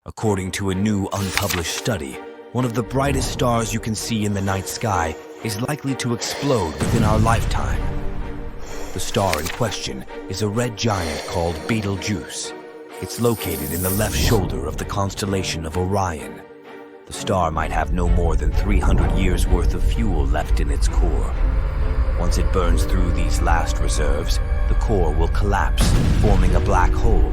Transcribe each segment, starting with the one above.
According to a new unpublished study, one of the brightest stars you can see in the night sky is likely to explode within our lifetime. The star in question is a red giant called Betelgeuse. It's located in the left shoulder of the constellation of Orion. The star might have no more than 300 years' worth of fuel left in its core. Once it burns through these last reserves, the core will collapse, forming a black hole.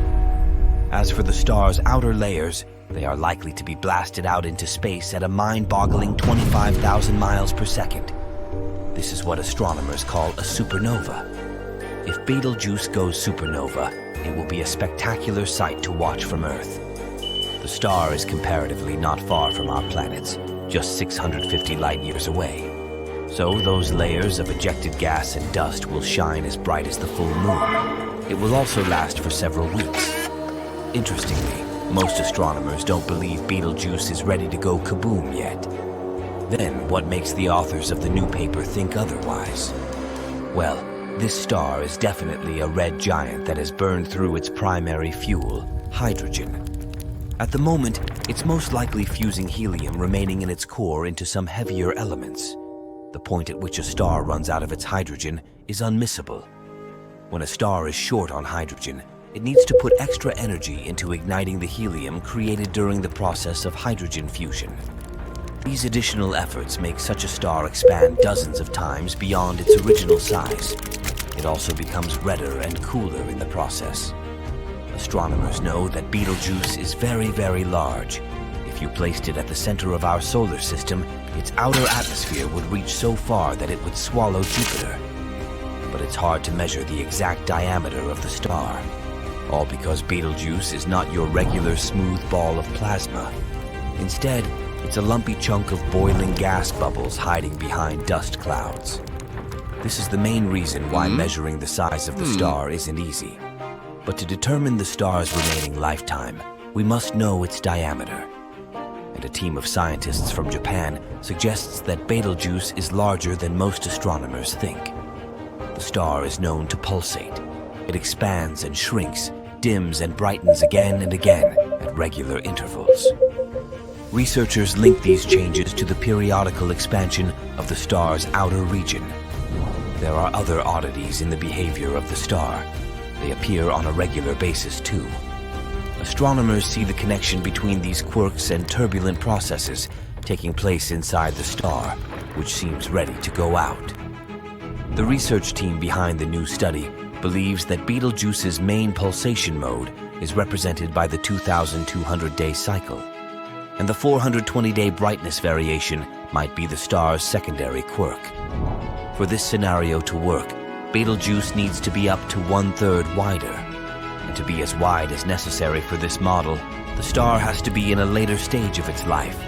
As for the star's outer layers, they are likely to be blasted out into space at a mind-boggling 25,000 miles per second. This is what astronomers call a supernova. If Betelgeuse goes supernova, it will be a spectacular sight to watch from Earth. The star is comparatively not far from our planets, just 650 light-years away. So those layers of ejected gas and dust will shine as bright as the full moon. It will also last for several weeks. Interestingly, most astronomers don't believe Betelgeuse is ready to go kaboom yet. Then, what makes the authors of the new paper think otherwise? Well, this star is definitely a red giant that has burned through its primary fuel, hydrogen. At the moment, it's most likely fusing helium remaining in its core into some heavier elements. The point at which a star runs out of its hydrogen is unmissable. When a star is short on hydrogen, it needs to put extra energy into igniting the helium created during the process of hydrogen fusion. These additional efforts make such a star expand dozens of times beyond its original size. It also becomes redder and cooler in the process. Astronomers know that Betelgeuse is very, very large. If you placed it at the center of our solar system, its outer atmosphere would reach so far that it would swallow Jupiter. But it's hard to measure the exact diameter of the star. All because Betelgeuse is not your regular smooth ball of plasma. Instead, it's a lumpy chunk of boiling gas bubbles hiding behind dust clouds. This is the main reason why measuring the size of the star isn't easy. But to determine the star's remaining lifetime, we must know its diameter. And a team of scientists from Japan suggests that Betelgeuse is larger than most astronomers think. The star is known to pulsate. It expands and shrinks, dims and brightens again and again at regular intervals. Researchers link these changes to the periodical expansion of the star's outer region. There are other oddities in the behavior of the star. They appear on a regular basis too. Astronomers see the connection between these quirks and turbulent processes taking place inside the star, which seems ready to go out. The research team behind the new study believes that Betelgeuse's main pulsation mode is represented by the 2,200-day cycle, and the 420-day brightness variation might be the star's secondary quirk. For this scenario to work, Betelgeuse needs to be up to 1/3 wider, and to be as wide as necessary for this model, the star has to be in a later stage of its life,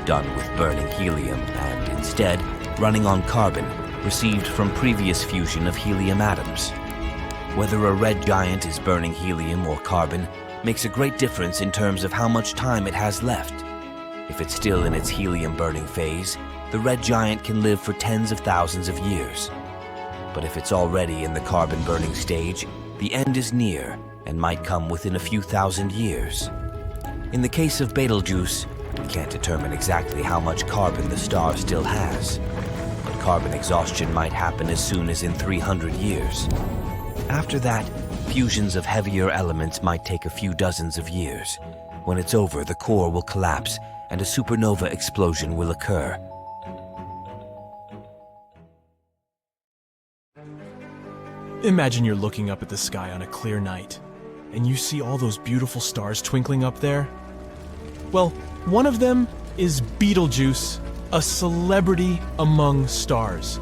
done with burning helium and, instead, running on carbon received from previous fusion of helium atoms. Whether a red giant is burning helium or carbon makes a great difference in terms of how much time it has left. If it's still in its helium-burning phase, the red giant can live for tens of thousands of years. But if it's already in the carbon-burning stage, the end is near and might come within a few thousand years. In the case of Betelgeuse, we can't determine exactly how much carbon the star still has, but carbon exhaustion might happen as soon as in 300 years. After that, fusions of heavier elements might take a few dozens of years. When it's over, the core will collapse and a supernova explosion will occur. Imagine you're looking up at the sky on a clear night, and you see all those beautiful stars twinkling up there. Well, one of them is Betelgeuse, a celebrity among stars.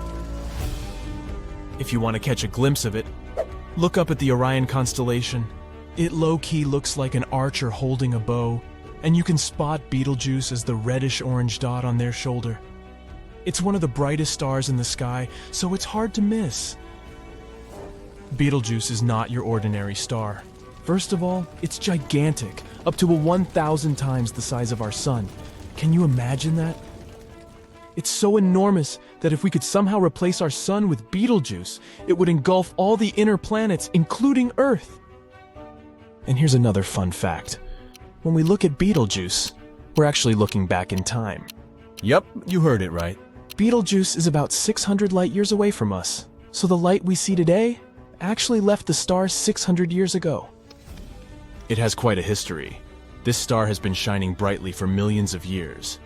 If you want to catch a glimpse of it, look up at the Orion constellation. It low-key looks like an archer holding a bow, and you can spot Betelgeuse as the reddish-orange dot on their shoulder. It's one of the brightest stars in the sky, so it's hard to miss. Betelgeuse is not your ordinary star. First of all, it's gigantic, up to 1,000 times the size of our sun. Can you imagine that? It's so enormous that if we could somehow replace our sun with Betelgeuse, it would engulf all the inner planets, including Earth. And here's another fun fact. when we look at Betelgeuse, we're actually looking back in time. Yep, you heard it right. Betelgeuse is about 600 light years away from us, so the light we see today actually left the star 600 years ago. It has quite a history. This star has been shining brightly for millions of years.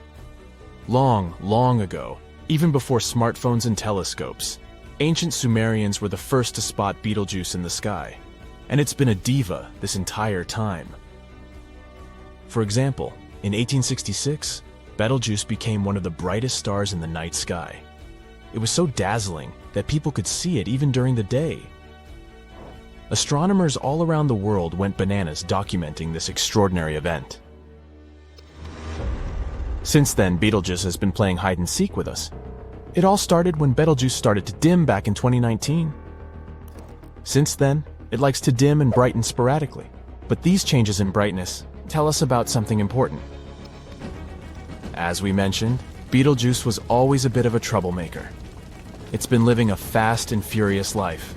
Long, long ago, even before smartphones and telescopes, ancient Sumerians were the first to spot Betelgeuse in the sky, and it's been a diva this entire time. For example, in 1866, Betelgeuse became one of the brightest stars in the night sky. It was so dazzling that people could see it even during the day. Astronomers all around the world went bananas documenting this extraordinary event. Since then, Betelgeuse has been playing hide-and-seek with us. It all started when Betelgeuse started to dim back in 2019. Since then, it likes to dim and brighten sporadically. But these changes in brightness tell us about something important. As we mentioned, Betelgeuse was always a bit of a troublemaker. It's been living a fast and furious life.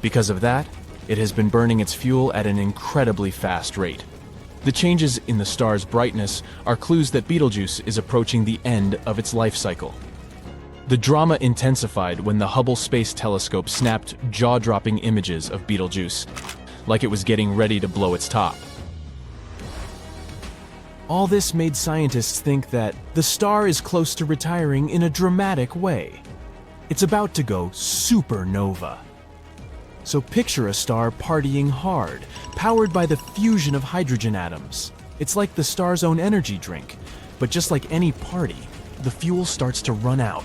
Because of that, it has been burning its fuel at an incredibly fast rate. The changes in the star's brightness are clues that Betelgeuse is approaching the end of its life cycle. The drama intensified when the Hubble Space Telescope snapped jaw-dropping images of Betelgeuse, like it was getting ready to blow its top. All this made scientists think that the star is close to retiring in a dramatic way. It's about to go supernova. So picture a star partying hard, powered by the fusion of hydrogen atoms. It's like the star's own energy drink, but just like any party, the fuel starts to run out.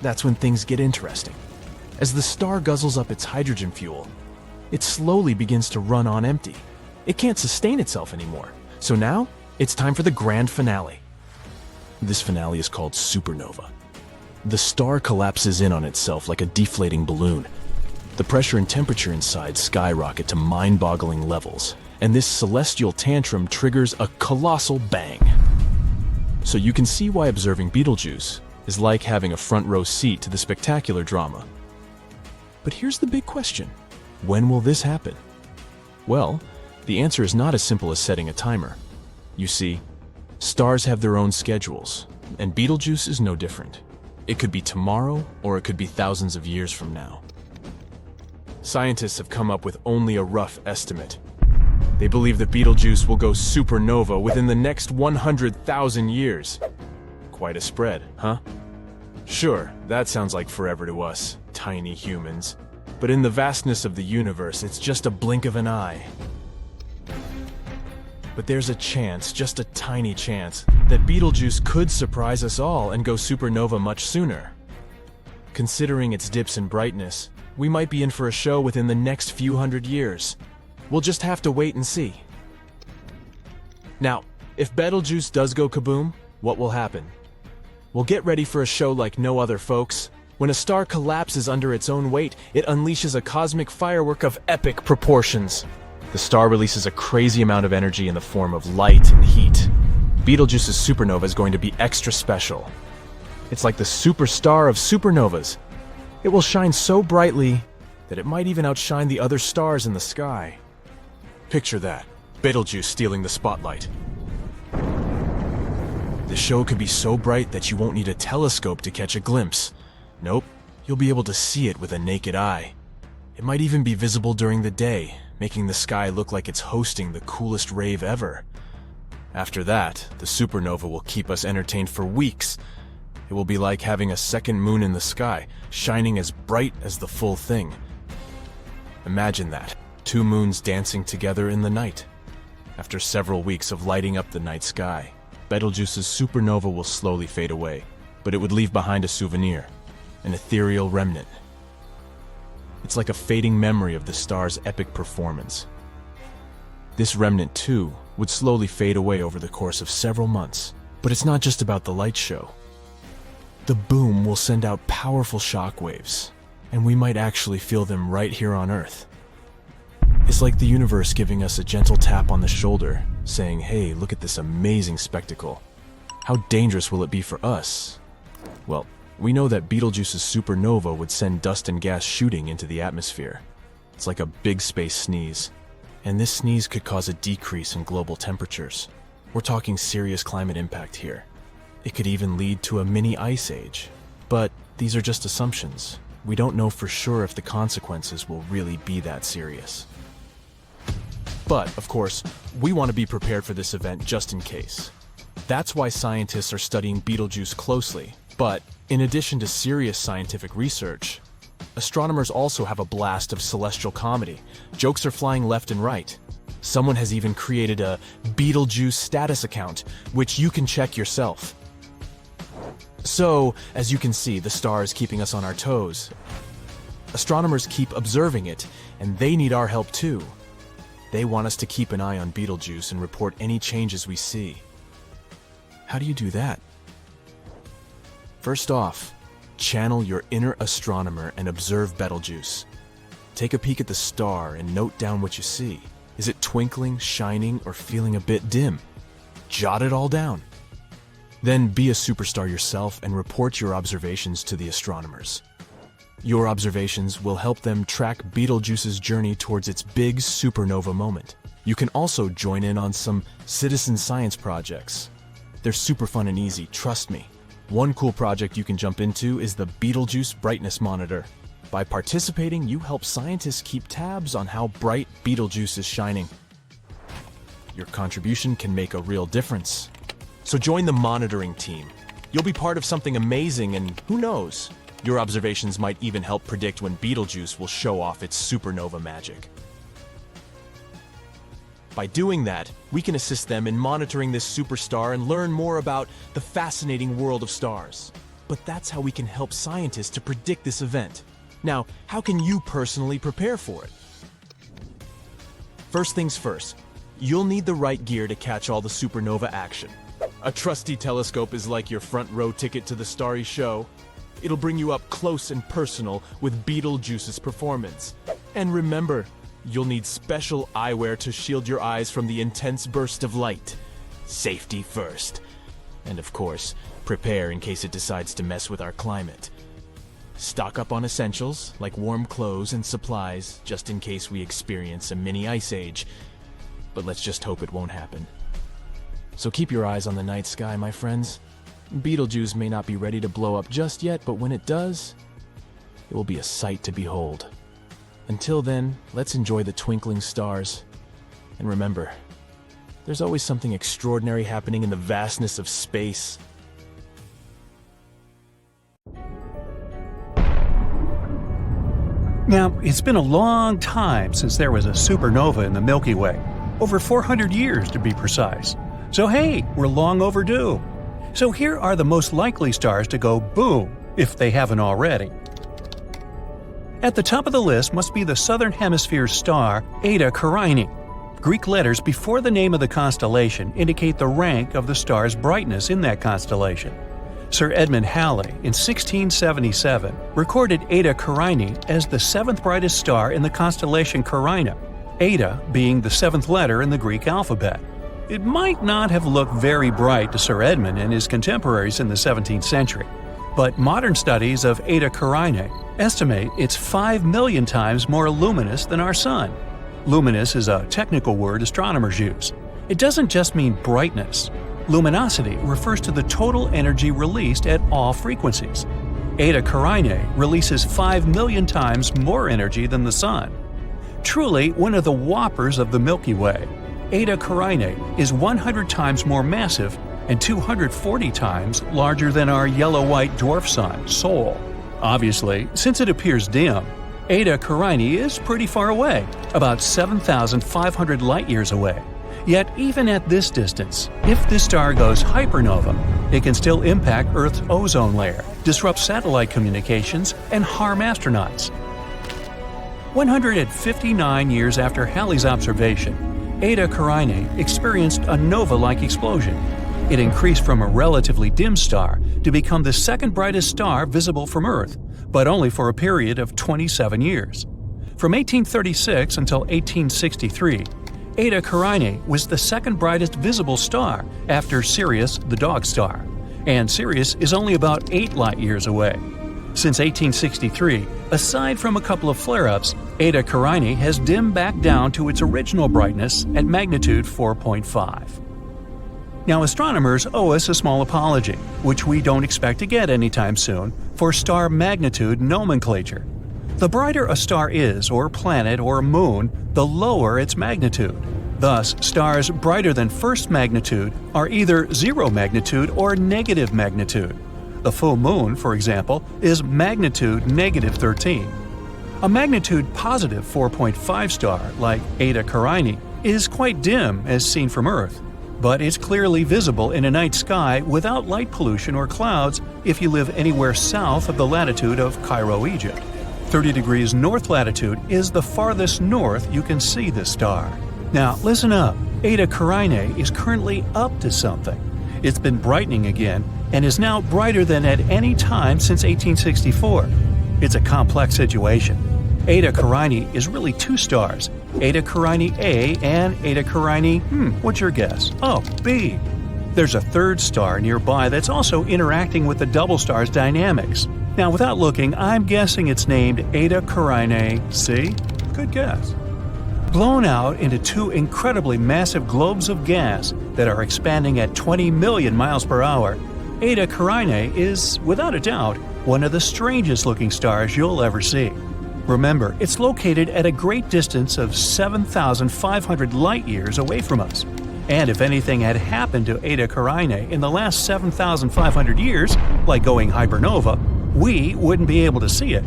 That's when things get interesting. As the star guzzles up its hydrogen fuel, it slowly begins to run on empty. It can't sustain itself anymore. So now, it's time for the grand finale. This finale is called supernova. The star collapses in on itself like a deflating balloon. The pressure and temperature inside skyrocket to mind-boggling levels, and this celestial tantrum triggers a colossal bang. So you can see why observing Betelgeuse is like having a front-row seat to the spectacular drama. But here's the big question. When will this happen? Well, the answer is not as simple as setting a timer. You see, stars have their own schedules, and Betelgeuse is no different. It could be tomorrow, or it could be thousands of years from now. Scientists have come up with only a rough estimate. They believe that Betelgeuse will go supernova within the next 100,000 years. Quite a spread, huh? Sure, that sounds like forever to us, tiny humans. But in the vastness of the universe, it's just a blink of an eye. But there's a chance, just a tiny chance, that Betelgeuse could surprise us all and go supernova much sooner. Considering its dips in brightness, we might be in for a show within the next few hundred years. We'll just have to wait and see. Now, if Betelgeuse does go kaboom, what will happen? Well, get ready for a show like no other, folks. When a star collapses under its own weight, it unleashes a cosmic firework of epic proportions. The star releases a crazy amount of energy in the form of light and heat. Betelgeuse's supernova is going to be extra special. It's like the superstar of supernovas. It will shine so brightly that it might even outshine the other stars in the sky. Picture that, Betelgeuse stealing the spotlight. The show could be so bright that you won't need a telescope to catch a glimpse. Nope, you'll be able to see it with a naked eye. It might even be visible during the day, making the sky look like it's hosting the coolest rave ever. After that, the supernova will keep us entertained for weeks. It will be like having a second moon in the sky, shining as bright as the full thing. Imagine that, two moons dancing together in the night. After several weeks of lighting up the night sky, Betelgeuse's supernova will slowly fade away, but it would leave behind a souvenir, an ethereal remnant. It's like a fading memory of the star's epic performance. This remnant, too, would slowly fade away over the course of several months. But it's not just about the light show. The boom will send out powerful shockwaves, and we might actually feel them right here on Earth. It's like the universe giving us a gentle tap on the shoulder, saying, hey, look at this amazing spectacle. How dangerous will it be for us? Well, we know that Betelgeuse's supernova would send dust and gas shooting into the atmosphere. It's like a big space sneeze. And this sneeze could cause a decrease in global temperatures. We're talking serious climate impact here. It could even lead to a mini ice age. But these are just assumptions. We don't know for sure if the consequences will really be that serious. But, of course, we want to be prepared for this event just in case. That's why scientists are studying Betelgeuse closely. But, in addition to serious scientific research, astronomers also have a blast of celestial comedy. Jokes are flying left and right. Someone has even created a Betelgeuse status account, which you can check yourself. So, as you can see, the star is keeping us on our toes. Astronomers keep observing it, and they need our help too. They want us to keep an eye on Betelgeuse and report any changes we see. How do you do that? First off, channel your inner astronomer and observe Betelgeuse. Take a peek at the star and note down what you see. Is it twinkling, shining, or feeling a bit dim? Jot it all down. Then be a superstar yourself and report your observations to the astronomers. Your observations will help them track Betelgeuse's journey towards its big supernova moment. You can also join in on some citizen science projects. They're super fun and easy, trust me. One cool project you can jump into is the Betelgeuse Brightness Monitor. By participating, you help scientists keep tabs on how bright Betelgeuse is shining. Your contribution can make a real difference. So join the monitoring team. You'll be part of something amazing, and who knows? Your observations might even help predict when Betelgeuse will show off its supernova magic. By doing that, we can assist them in monitoring this superstar and learn more about the fascinating world of stars. But that's how we can help scientists to predict this event. Now, how can you personally prepare for it? First things first, you'll need the right gear to catch all the supernova action. A trusty telescope is like your front row ticket to the starry show. It'll bring you up close and personal with Betelgeuse's performance. And remember, you'll need special eyewear to shield your eyes from the intense burst of light. Safety first. And of course, prepare in case it decides to mess with our climate. Stock up on essentials, like warm clothes and supplies, just in case we experience a mini ice age. But let's just hope it won't happen. So keep your eyes on the night sky, my friends. Betelgeuse may not be ready to blow up just yet, but when it does, it will be a sight to behold. Until then, let's enjoy the twinkling stars. And remember, there's always something extraordinary happening in the vastness of space. Now, it's been a long time since there was a supernova in the Milky Way. Over 400 years to be precise. So hey, we're long overdue. So here are the most likely stars to go boom, if they haven't already. At the top of the list must be the Southern Hemisphere star Eta Carinae. Greek letters before the name of the constellation indicate the rank of the star's brightness in that constellation. Sir Edmund Halley, in 1677, recorded Eta Carinae as the seventh brightest star in the constellation Carina, Eta being the seventh letter in the Greek alphabet. It might not have looked very bright to Sir Edmund and his contemporaries in the 17th century, but modern studies of Eta Carinae estimate it's 5 million times more luminous than our Sun. Luminous is a technical word astronomers use. It doesn't just mean brightness. Luminosity refers to the total energy released at all frequencies. Eta Carinae releases 5 million times more energy than the Sun. Truly one of the whoppers of the Milky Way. Eta Carinae is 100 times more massive and 240 times larger than our yellow-white dwarf sun, Sol. Obviously, since it appears dim, Eta Carinae is pretty far away, about 7,500 light-years away. Yet even at this distance, if this star goes hypernova, it can still impact Earth's ozone layer, disrupt satellite communications, and harm astronauts. 159 years after Halley's observation, Eta Carinae experienced a nova-like explosion. It increased from a relatively dim star to become the second brightest star visible from Earth, but only for a period of 27 years. From 1836 until 1863, Eta Carinae was the second brightest visible star after Sirius, the dog star, and Sirius is only about 8 light-years away. Since 1863, aside from a couple of flare-ups, Eta Carinae has dimmed back down to its original brightness at magnitude 4.5. Now, astronomers owe us a small apology, which we don't expect to get anytime soon, for star magnitude nomenclature. The brighter a star is, or planet, or moon, the lower its magnitude. Thus, stars brighter than first magnitude are either zero magnitude or negative magnitude. The full moon, for example, is magnitude negative 13. A magnitude positive 4.5 star, like Eta Carinae, is quite dim as seen from Earth, but it's clearly visible in a night sky without light pollution or clouds if you live anywhere south of the latitude of Cairo, Egypt. 30 degrees north latitude is the farthest north you can see this star. Now, listen up. Eta Carinae is currently up to something. It's been brightening again and is now brighter than at any time since 1864. It's a complex situation. Eta Carinae is really two stars, Eta Carinae A and Eta Carinae, what's your guess? Oh, B. There's a third star nearby that's also interacting with the double star's dynamics. Now, without looking, I'm guessing it's named Eta Carinae C. Good guess. Blown out into two incredibly massive globes of gas that are expanding at 20 million miles per hour, Eta Carinae is, without a doubt, one of the strangest looking stars you'll ever see. Remember, it's located at a great distance of 7,500 light-years away from us. And if anything had happened to Eta Carinae in the last 7,500 years, like going hypernova, we wouldn't be able to see it,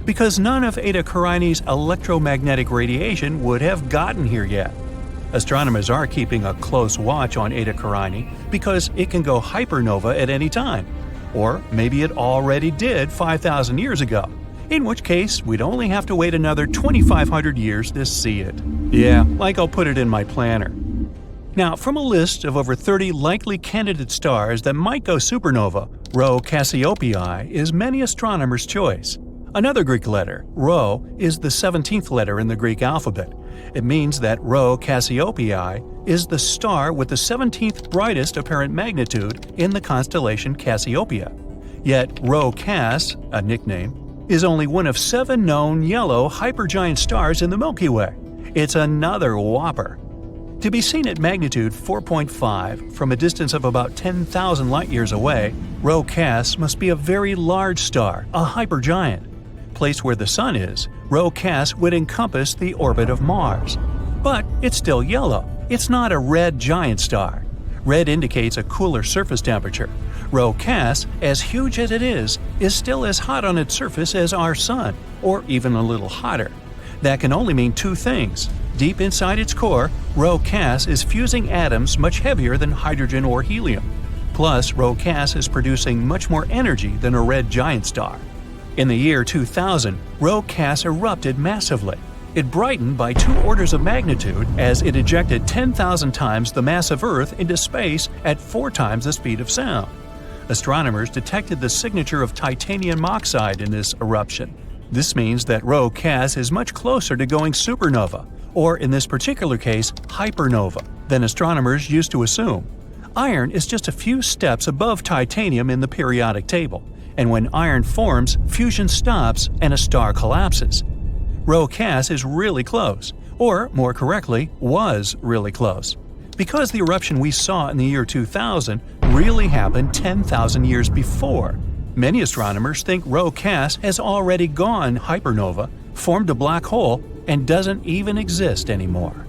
because none of Eta Carinae's electromagnetic radiation would have gotten here yet. Astronomers are keeping a close watch on Eta Carinae because it can go hypernova at any time. Or maybe it already did 5,000 years ago, in which case we'd only have to wait another 2,500 years to see it. Yeah, like I'll put it in my planner. Now, from a list of over 30 likely candidate stars that might go supernova, Rho Cassiopeiae is many astronomers' choice. Another Greek letter, Rho, is the 17th letter in the Greek alphabet. It means that Rho Cassiopeiae is the star with the 17th brightest apparent magnitude in the constellation Cassiopeia. Yet Rho Cass, a nickname, is only one of 7 known yellow hypergiant stars in the Milky Way. It's another whopper. To be seen at magnitude 4.5 from a distance of about 10,000 light-years away, Rho Cass must be a very large star, a hypergiant. Placed where the Sun is, Rho Cass would encompass the orbit of Mars. But it's still yellow. It's not a red giant star. Red indicates a cooler surface temperature. Rho Cass, as huge as it is still as hot on its surface as our Sun, or even a little hotter. That can only mean two things. Deep inside its core, Rho Cass is fusing atoms much heavier than hydrogen or helium. Plus, Rho Cass is producing much more energy than a red giant star. In the year 2000, Rho Cass erupted massively. It brightened by 2 orders of magnitude as it ejected 10,000 times the mass of Earth into space at 4 times the speed of sound. Astronomers detected the signature of titanium oxide in this eruption. This means that Rho Cass is much closer to going supernova, or in this particular case, hypernova, than astronomers used to assume. Iron is just a few steps above titanium in the periodic table, and when iron forms, fusion stops and a star collapses. Rho Cass is really close, or more correctly, was really close, because the eruption we saw in the year 2000 really happened 10,000 years before. Many astronomers think Rho Cass has already gone hypernova, formed a black hole, and doesn't even exist anymore.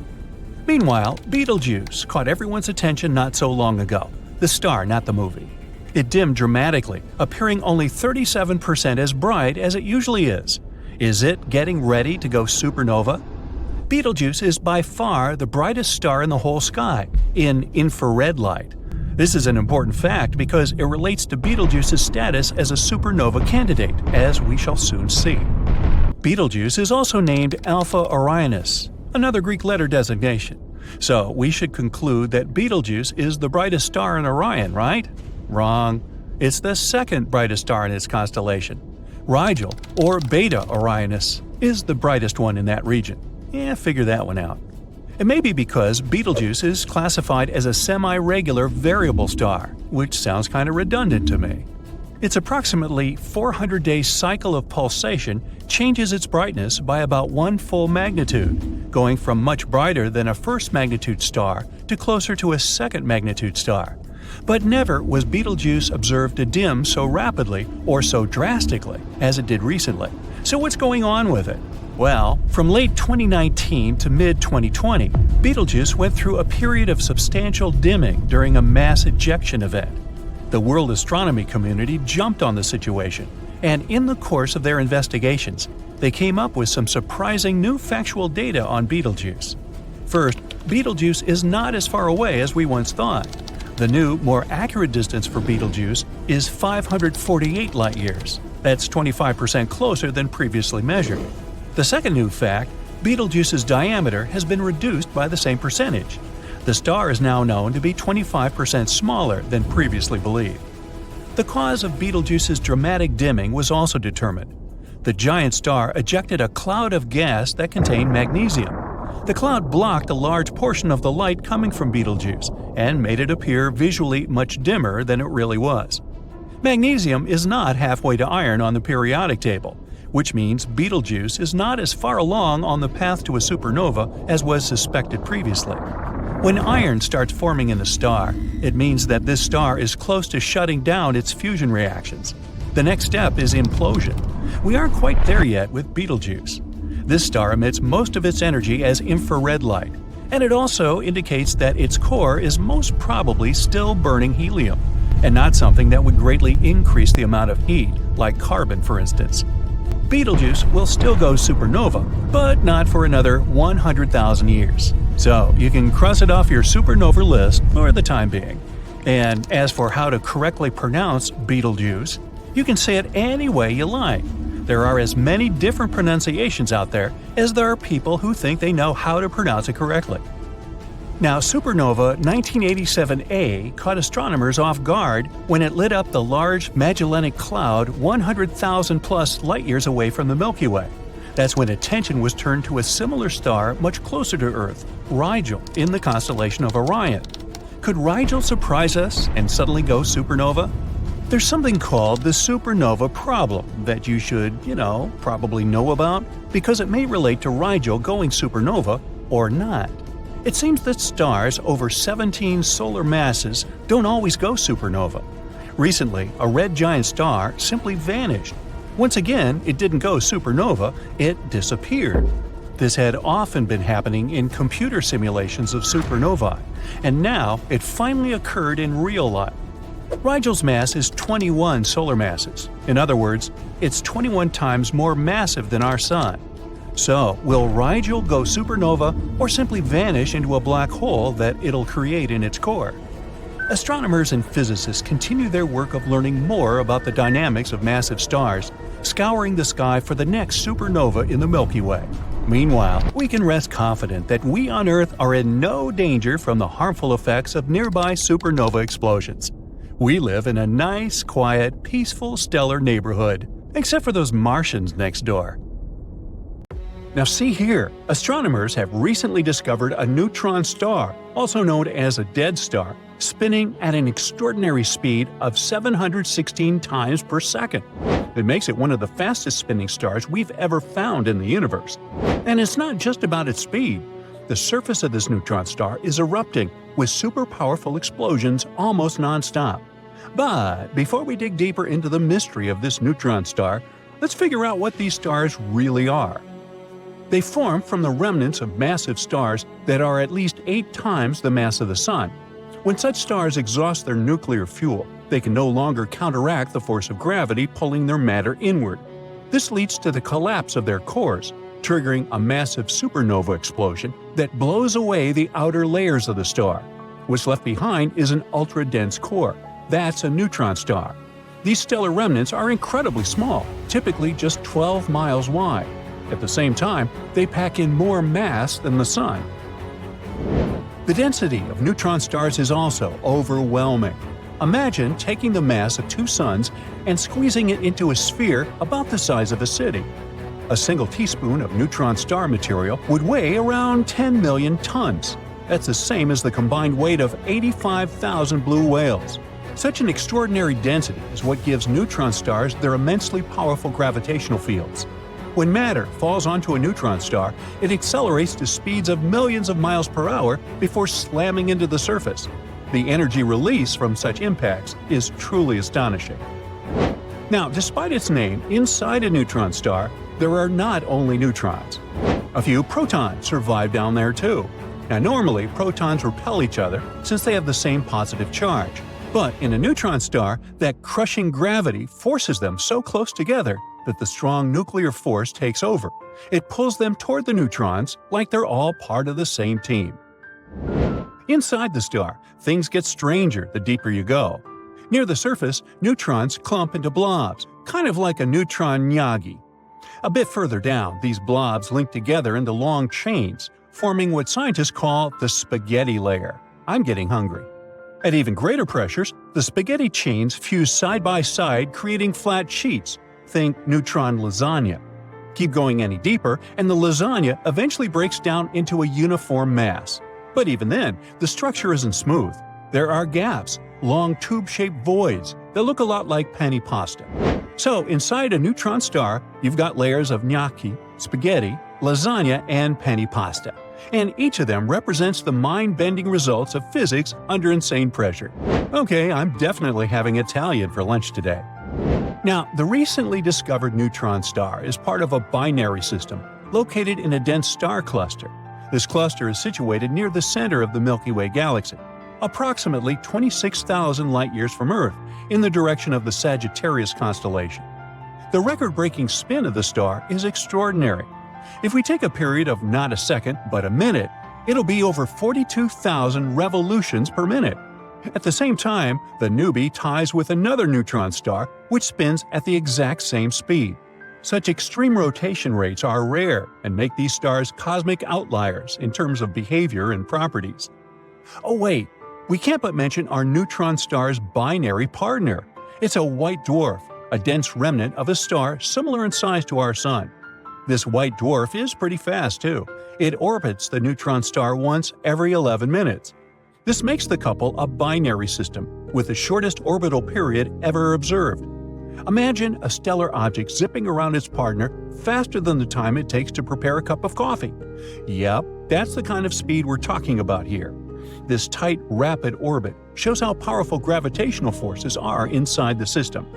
Meanwhile, Betelgeuse caught everyone's attention not so long ago. The star, not the movie. It dimmed dramatically, appearing only 37% as bright as it usually is. Is it getting ready to go supernova? Betelgeuse is by far the brightest star in the whole sky, in infrared light. This is an important fact because it relates to Betelgeuse's status as a supernova candidate, as we shall soon see. Betelgeuse is also named Alpha Orionis, another Greek letter designation. So we should conclude that Betelgeuse is the brightest star in Orion, right? Wrong. It's the second brightest star in its constellation. Rigel, or Beta Orionis, is the brightest one in that region. Figure that one out. It may be because Betelgeuse is classified as a semi-regular variable star, which sounds kind of redundant to me. Its approximately 400-day cycle of pulsation changes its brightness by about one full magnitude, going from much brighter than a first magnitude star to closer to a second magnitude star. But never was Betelgeuse observed to dim so rapidly or so drastically as it did recently. So what's going on with it? Well, from late 2019 to mid-2020, Betelgeuse went through a period of substantial dimming during a mass ejection event. The world astronomy community jumped on the situation, and in the course of their investigations, they came up with some surprising new factual data on Betelgeuse. First, Betelgeuse is not as far away as we once thought. The new, more accurate distance for Betelgeuse is 548 light-years. That's 25% closer than previously measured. The second new fact, Betelgeuse's diameter has been reduced by the same percentage. The star is now known to be 25% smaller than previously believed. The cause of Betelgeuse's dramatic dimming was also determined. The giant star ejected a cloud of gas that contained magnesium. The cloud blocked a large portion of the light coming from Betelgeuse and made it appear visually much dimmer than it really was. Magnesium is not halfway to iron on the periodic table, which means Betelgeuse is not as far along on the path to a supernova as was suspected previously. When iron starts forming in a star, it means that this star is close to shutting down its fusion reactions. The next step is implosion. We aren't quite there yet with Betelgeuse. This star emits most of its energy as infrared light, and it also indicates that its core is most probably still burning helium, and not something that would greatly increase the amount of heat, like carbon for instance. Betelgeuse will still go supernova, but not for another 100,000 years. So you can cross it off your supernova list for the time being. And as for how to correctly pronounce Betelgeuse, you can say it any way you like. There are as many different pronunciations out there as there are people who think they know how to pronounce it correctly. Now, supernova 1987A caught astronomers off guard when it lit up the Large Magellanic Cloud 100,000 plus light-years away from the Milky Way. That's when attention was turned to a similar star much closer to Earth, Rigel, in the constellation of Orion. Could Rigel surprise us and suddenly go supernova? There's something called the supernova problem that you should, probably know about because it may relate to Rigel going supernova or not. It seems that stars over 17 solar masses don't always go supernova. Recently, a red giant star simply vanished. Once again, it didn't go supernova, it disappeared. This had often been happening in computer simulations of supernovae, and now it finally occurred in real life. Rigel's mass is 21 solar masses. In other words, it's 21 times more massive than our Sun. So, will Rigel go supernova or simply vanish into a black hole that it'll create in its core? Astronomers and physicists continue their work of learning more about the dynamics of massive stars, scouring the sky for the next supernova in the Milky Way. Meanwhile, we can rest confident that we on Earth are in no danger from the harmful effects of nearby supernova explosions. We live in a nice, quiet, peaceful, stellar neighborhood, except for those Martians next door. Now see here, astronomers have recently discovered a neutron star, also known as a dead star, spinning at an extraordinary speed of 716 times per second. It makes it one of the fastest spinning stars we've ever found in the universe. And it's not just about its speed. The surface of this neutron star is erupting with super powerful explosions almost non-stop. But before we dig deeper into the mystery of this neutron star, let's figure out what these stars really are. They form from the remnants of massive stars that are at least 8 times the mass of the Sun. When such stars exhaust their nuclear fuel, they can no longer counteract the force of gravity pulling their matter inward. This leads to the collapse of their cores, triggering a massive supernova explosion that blows away the outer layers of the star. What's left behind is an ultra-dense core. That's a neutron star. These stellar remnants are incredibly small, typically just 12 miles wide. At the same time, they pack in more mass than the Sun. The density of neutron stars is also overwhelming. Imagine taking the mass of 2 suns and squeezing it into a sphere about the size of a city. A single teaspoon of neutron star material would weigh around 10 million tons. That's the same as the combined weight of 85,000 blue whales. Such an extraordinary density is what gives neutron stars their immensely powerful gravitational fields. When matter falls onto a neutron star, it accelerates to speeds of millions of miles per hour before slamming into the surface. The energy release from such impacts is truly astonishing. Now, despite its name, inside a neutron star, there are not only neutrons. A few protons survive down there too. Now, normally, protons repel each other since they have the same positive charge. But in a neutron star, that crushing gravity forces them so close together that the strong nuclear force takes over. It pulls them toward the neutrons like they're all part of the same team. Inside the star, things get stranger the deeper you go. Near the surface, neutrons clump into blobs, kind of like a neutron gnagi. A bit further down, these blobs link together into long chains, forming what scientists call the spaghetti layer. I'm getting hungry. At even greater pressures, the spaghetti chains fuse side by side, creating flat sheets. Think neutron lasagna. Keep going any deeper, and the lasagna eventually breaks down into a uniform mass. But even then, the structure isn't smooth. There are gaps, long tube-shaped voids that look a lot like penny pasta. So, inside a neutron star, you've got layers of gnocchi, spaghetti, lasagna, and penny pasta. And each of them represents the mind-bending results of physics under insane pressure. Okay, I'm definitely having Italian for lunch today. Now, the recently discovered neutron star is part of a binary system located in a dense star cluster. This cluster is situated near the center of the Milky Way galaxy, approximately 26,000 light-years from Earth, in the direction of the Sagittarius constellation. The record-breaking spin of the star is extraordinary. If we take a period of not a second, but a minute, it'll be over 42,000 revolutions per minute. At the same time, the newbie ties with another neutron star, which spins at the exact same speed. Such extreme rotation rates are rare and make these stars cosmic outliers in terms of behavior and properties. Oh wait, we can't but mention our neutron star's binary partner. It's a white dwarf, a dense remnant of a star similar in size to our Sun. This white dwarf is pretty fast too. It orbits the neutron star once every 11 minutes. This makes the couple a binary system, with the shortest orbital period ever observed. Imagine a stellar object zipping around its partner faster than the time it takes to prepare a cup of coffee. Yep, that's the kind of speed we're talking about here. This tight, rapid orbit shows how powerful gravitational forces are inside the system.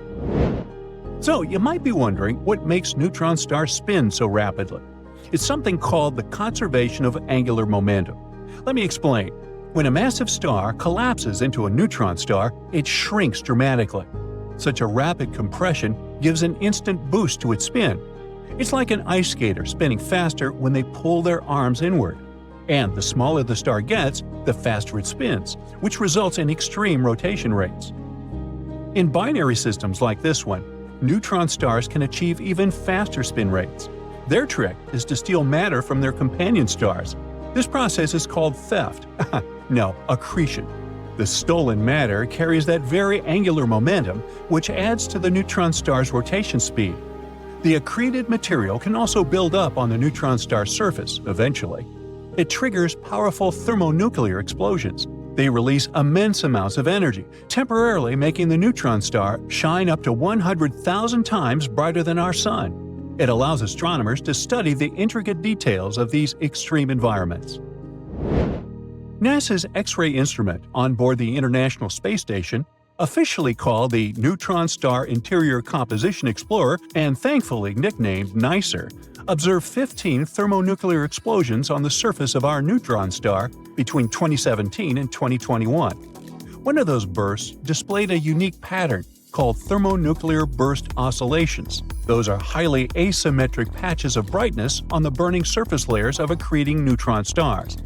So, you might be wondering what makes neutron stars spin so rapidly. It's something called the conservation of angular momentum. Let me explain. When a massive star collapses into a neutron star, it shrinks dramatically. Such a rapid compression gives an instant boost to its spin. It's like an ice skater spinning faster when they pull their arms inward. And the smaller the star gets, the faster it spins, which results in extreme rotation rates. In binary systems like this one, neutron stars can achieve even faster spin rates. Their trick is to steal matter from their companion stars. This process is called theft. No, accretion. The stolen matter carries that very angular momentum, which adds to the neutron star's rotation speed. The accreted material can also build up on the neutron star's surface eventually. It triggers powerful thermonuclear explosions. They release immense amounts of energy, temporarily making the neutron star shine up to 100,000 times brighter than our Sun. It allows astronomers to study the intricate details of these extreme environments. NASA's X-ray instrument on board the International Space Station, officially called the Neutron Star Interior Composition Explorer and thankfully nicknamed NICER, observed 15 thermonuclear explosions on the surface of our neutron star between 2017 and 2021. One of those bursts displayed a unique pattern called thermonuclear burst oscillations. Those are highly asymmetric patches of brightness on the burning surface layers of accreting neutron stars.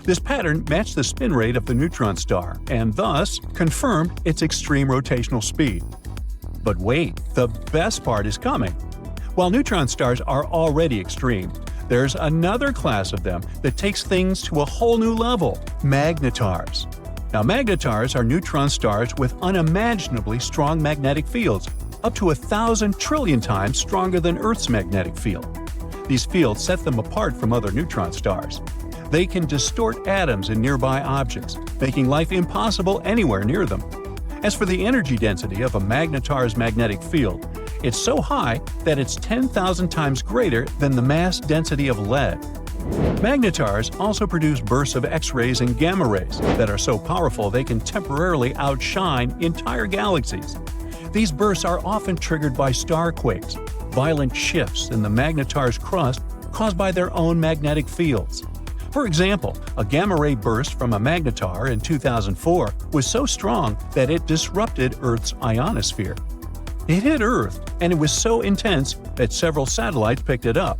This pattern matched the spin rate of the neutron star and thus confirmed its extreme rotational speed. But wait, the best part is coming. While neutron stars are already extreme, there's another class of them that takes things to a whole new level – magnetars. Now, magnetars are neutron stars with unimaginably strong magnetic fields, up to 1,000 trillion times stronger than Earth's magnetic field. These fields set them apart from other neutron stars. They can distort atoms in nearby objects, making life impossible anywhere near them. As for the energy density of a magnetar's magnetic field, it's so high that it's 10,000 times greater than the mass density of lead. Magnetars also produce bursts of X-rays and gamma rays that are so powerful they can temporarily outshine entire galaxies. These bursts are often triggered by star quakes, violent shifts in the magnetar's crust caused by their own magnetic fields. For example, a gamma-ray burst from a magnetar in 2004 was so strong that it disrupted Earth's ionosphere. It hit Earth, and it was so intense that several satellites picked it up.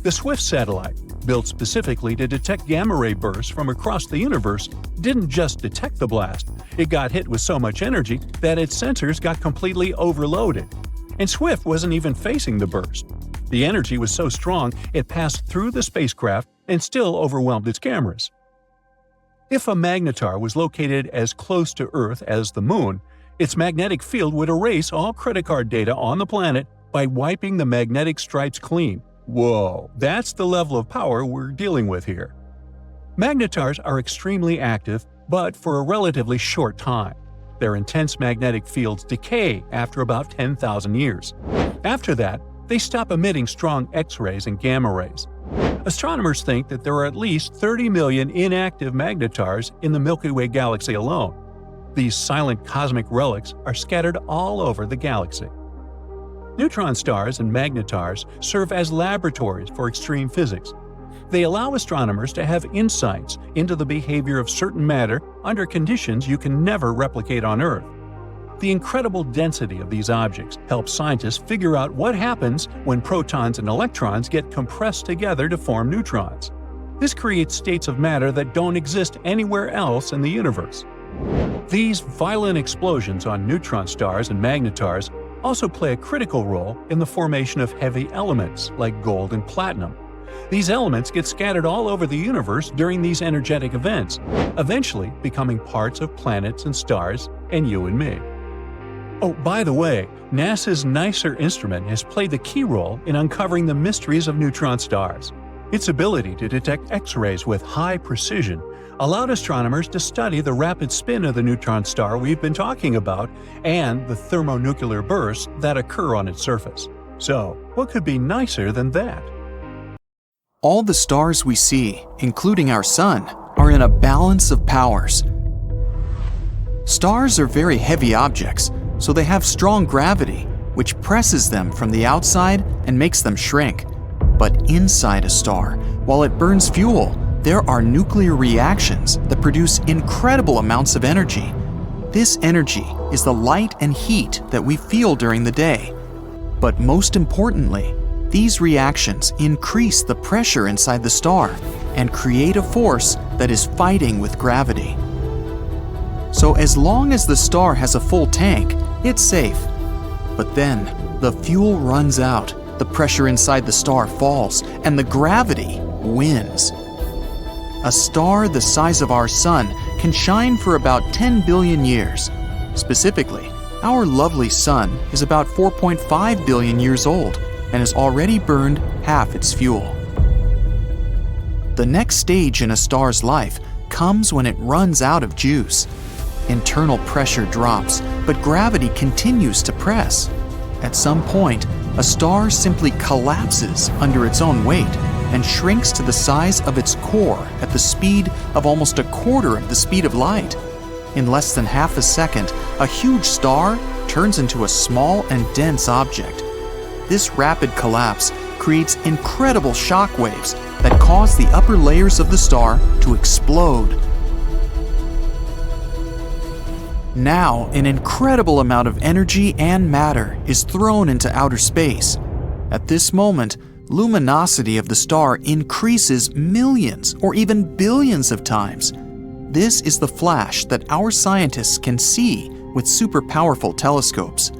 The SWIFT satellite, built specifically to detect gamma-ray bursts from across the universe, didn't just detect the blast, it got hit with so much energy that its sensors got completely overloaded. And SWIFT wasn't even facing the burst. The energy was so strong it passed through the spacecraft and still overwhelmed its cameras. If a magnetar was located as close to Earth as the Moon, its magnetic field would erase all credit card data on the planet by wiping the magnetic stripes clean. Whoa, that's the level of power we're dealing with here. Magnetars are extremely active, but for a relatively short time. Their intense magnetic fields decay after about 10,000 years. After that, they stop emitting strong X-rays and gamma rays. Astronomers think that there are at least 30 million inactive magnetars in the Milky Way galaxy alone. These silent cosmic relics are scattered all over the galaxy. Neutron stars and magnetars serve as laboratories for extreme physics. They allow astronomers to have insights into the behavior of certain matter under conditions you can never replicate on Earth. The incredible density of these objects helps scientists figure out what happens when protons and electrons get compressed together to form neutrons. This creates states of matter that don't exist anywhere else in the universe. These violent explosions on neutron stars and magnetars also play a critical role in the formation of heavy elements like gold and platinum. These elements get scattered all over the universe during these energetic events, eventually becoming parts of planets and stars and you and me. Oh, by the way, NASA's NICER instrument has played the key role in uncovering the mysteries of neutron stars. Its ability to detect X-rays with high precision allowed astronomers to study the rapid spin of the neutron star we've been talking about and the thermonuclear bursts that occur on its surface. So, what could be nicer than that? All the stars we see, including our Sun, are in a balance of powers. Stars are very heavy objects, so they have strong gravity, which presses them from the outside and makes them shrink. But inside a star, while it burns fuel, there are nuclear reactions that produce incredible amounts of energy. This energy is the light and heat that we feel during the day. But most importantly, these reactions increase the pressure inside the star and create a force that is fighting with gravity. So as long as the star has a full tank, it's safe. But then, the fuel runs out, the pressure inside the star falls, and the gravity wins. A star the size of our Sun can shine for about 10 billion years. Specifically, our lovely Sun is about 4.5 billion years old and has already burned half its fuel. The next stage in a star's life comes when it runs out of juice. Internal pressure drops, but gravity continues to press. At some point, a star simply collapses under its own weight and shrinks to the size of its core at the speed of almost a quarter of the speed of light. In less than half a second, a huge star turns into a small and dense object. This rapid collapse creates incredible shock waves that cause the upper layers of the star to explode. Now, an incredible amount of energy and matter is thrown into outer space. At this moment, luminosity of the star increases millions or even billions of times. This is the flash that our scientists can see with super powerful telescopes.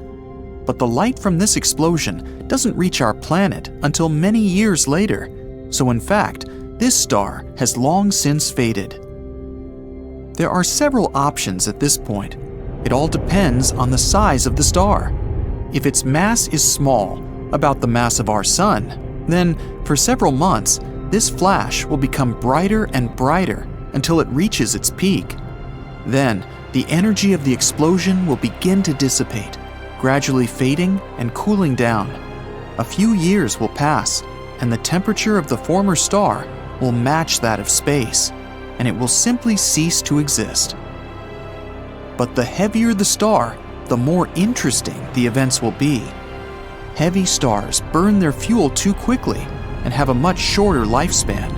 But the light from this explosion doesn't reach our planet until many years later, so in fact, this star has long since faded. There are several options at this point. It all depends on the size of the star. If its mass is small, about the mass of our Sun, then for several months, this flash will become brighter and brighter until it reaches its peak. Then, the energy of the explosion will begin to dissipate, gradually fading and cooling down. A few years will pass, and the temperature of the former star will match that of space, and it will simply cease to exist. But the heavier the star, the more interesting the events will be. Heavy stars burn their fuel too quickly and have a much shorter lifespan.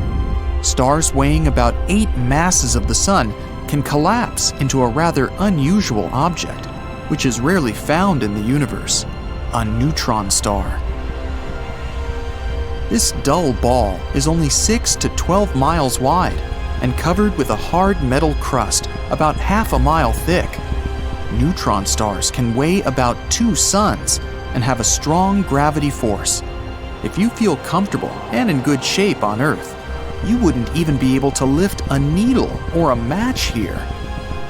Stars weighing about 8 masses of the Sun can collapse into a rather unusual object, which is rarely found in the universe, a neutron star. This dull ball is only 6 to 12 miles wide and covered with a hard metal crust about half a mile thick. Neutron stars can weigh about 2 suns and have a strong gravity force. If you feel comfortable and in good shape on Earth, you wouldn't even be able to lift a needle or a match here.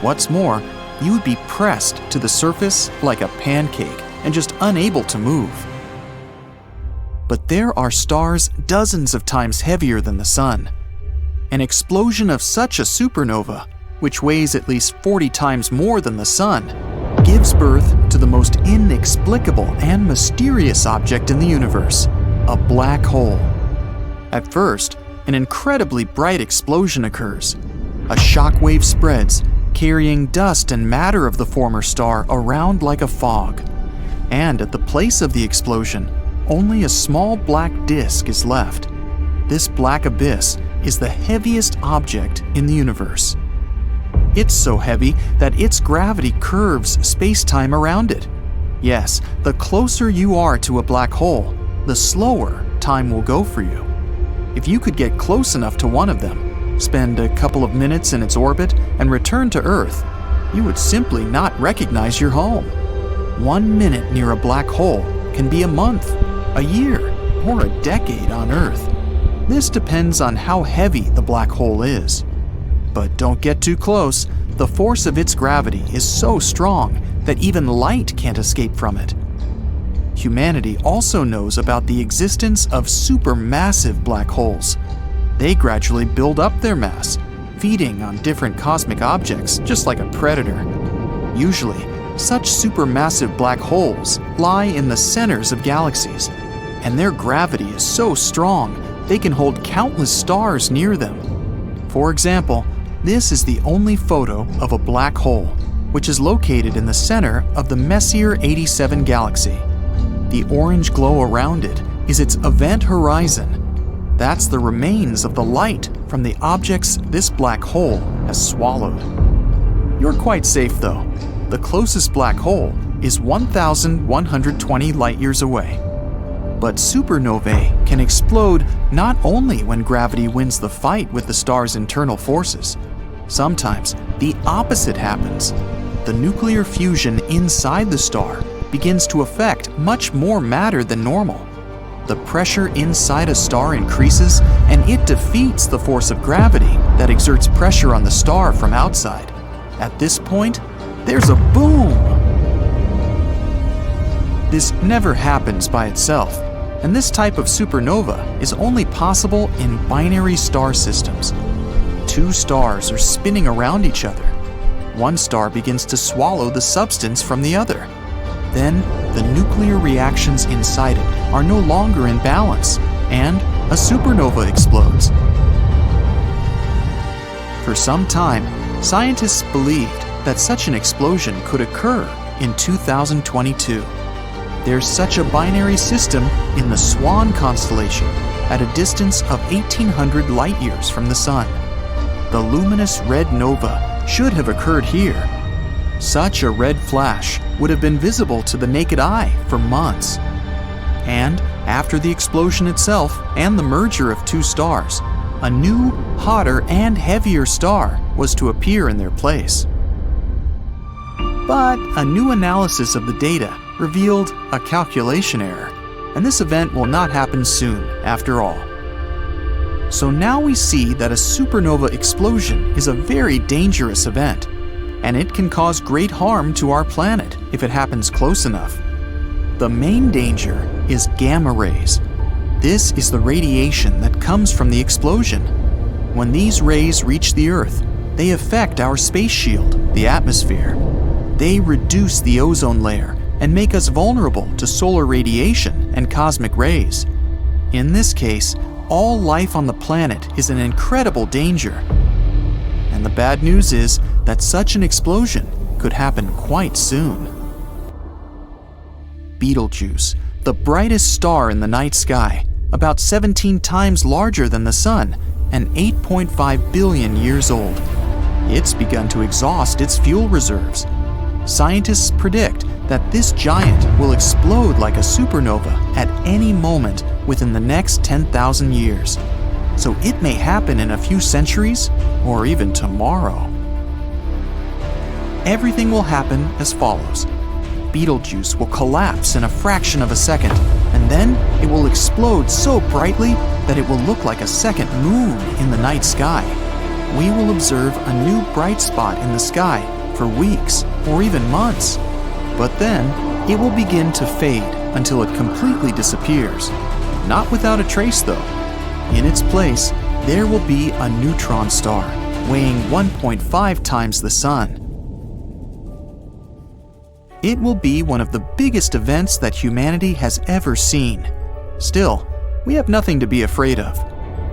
What's more, you would be pressed to the surface like a pancake and just unable to move. But there are stars dozens of times heavier than the Sun. An explosion of such a supernova, which weighs at least 40 times more than the Sun, gives birth to the most inexplicable and mysterious object in the universe, a black hole. At first, an incredibly bright explosion occurs. A shockwave spreads, carrying dust and matter of the former star around like a fog. And at the place of the explosion, only a small black disk is left. This black abyss is the heaviest object in the universe. It's so heavy that its gravity curves space-time around it. Yes, the closer you are to a black hole, the slower time will go for you. If you could get close enough to one of them, spend a couple of minutes in its orbit, and return to Earth, you would simply not recognize your home. 1 minute near a black hole can be a month, a year, or a decade on Earth. This depends on how heavy the black hole is. But don't get too close. The force of its gravity is so strong that even light can't escape from it. Humanity also knows about the existence of supermassive black holes. They gradually build up their mass, feeding on different cosmic objects just like a predator. Usually, such supermassive black holes lie in the centers of galaxies, and their gravity is so strong they can hold countless stars near them. For example, this is the only photo of a black hole, which is located in the center of the Messier 87 galaxy. The orange glow around it is its event horizon. That's the remains of the light from the objects this black hole has swallowed. You're quite safe though. The closest black hole is 1,120 light-years away. But supernovae can explode not only when gravity wins the fight with the star's internal forces. Sometimes the opposite happens. The nuclear fusion inside the star begins to affect much more matter than normal. The pressure inside a star increases, and it defeats the force of gravity that exerts pressure on the star from outside. At this point, there's a boom! This never happens by itself, and this type of supernova is only possible in binary star systems. 2 stars are spinning around each other. One star begins to swallow the substance from the other. Then, the nuclear reactions inside it are no longer in balance, and a supernova explodes. For some time, scientists believed that such an explosion could occur in 2022. There's such a binary system in the Swan constellation at a distance of 1,800 light-years from the Sun. The luminous red nova should have occurred here. Such a red flash would have been visible to the naked eye for months. And after the explosion itself and the merger of 2 stars, a new, hotter, and heavier star was to appear in their place. But a new analysis of the data revealed a calculation error, and this event will not happen soon after all. So now we see that a supernova explosion is a very dangerous event, and it can cause great harm to our planet if it happens close enough. The main danger is gamma rays. This is the radiation that comes from the explosion. When these rays reach the Earth, they affect our space shield, the atmosphere. They reduce the ozone layer and make us vulnerable to solar radiation and cosmic rays. In this case, all life on the planet is in incredible danger. And the bad news is that such an explosion could happen quite soon. Betelgeuse, the brightest star in the night sky, about 17 times larger than the Sun and 8.5 billion years old. It's begun to exhaust its fuel reserves. Scientists predict that this giant will explode like a supernova at any moment within the next 10,000 years. So it may happen in a few centuries or even tomorrow. Everything will happen as follows. Betelgeuse will collapse in a fraction of a second, and then it will explode so brightly that it will look like a second moon in the night sky. We will observe a new bright spot in the sky for weeks or even months. But then, it will begin to fade until it completely disappears. Not without a trace, though. In its place, there will be a neutron star, weighing 1.5 times the Sun. It will be one of the biggest events that humanity has ever seen. Still, we have nothing to be afraid of.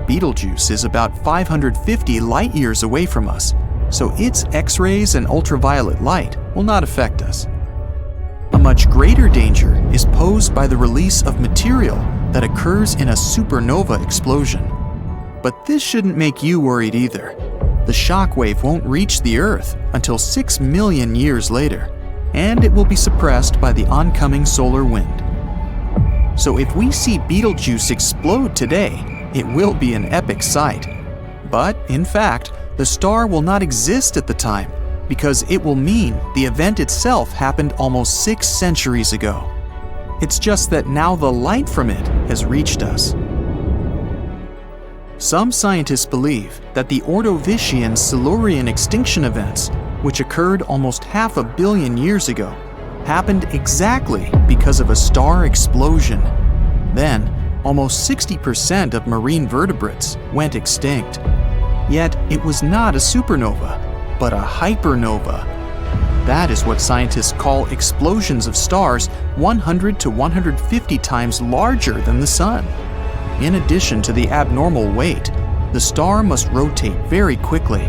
Betelgeuse is about 550 light-years away from us, so its X-rays and ultraviolet light will not affect us. A much greater danger is posed by the release of material that occurs in a supernova explosion. But this shouldn't make you worried either. The shockwave won't reach the Earth until 6 million years later, and it will be suppressed by the oncoming solar wind. So if we see Betelgeuse explode today, it will be an epic sight. But in fact, the star will not exist at the time, because it will mean the event itself happened almost 6 centuries ago. It's just that now the light from it has reached us. Some scientists believe that the Ordovician Silurian extinction events, which occurred almost 500 million years ago, happened exactly because of a star explosion. Then, almost 60% of marine vertebrates went extinct. Yet it was not a supernova, but a hypernova. That is what scientists call explosions of stars 100 to 150 times larger than the Sun. In addition to the abnormal weight, the star must rotate very quickly.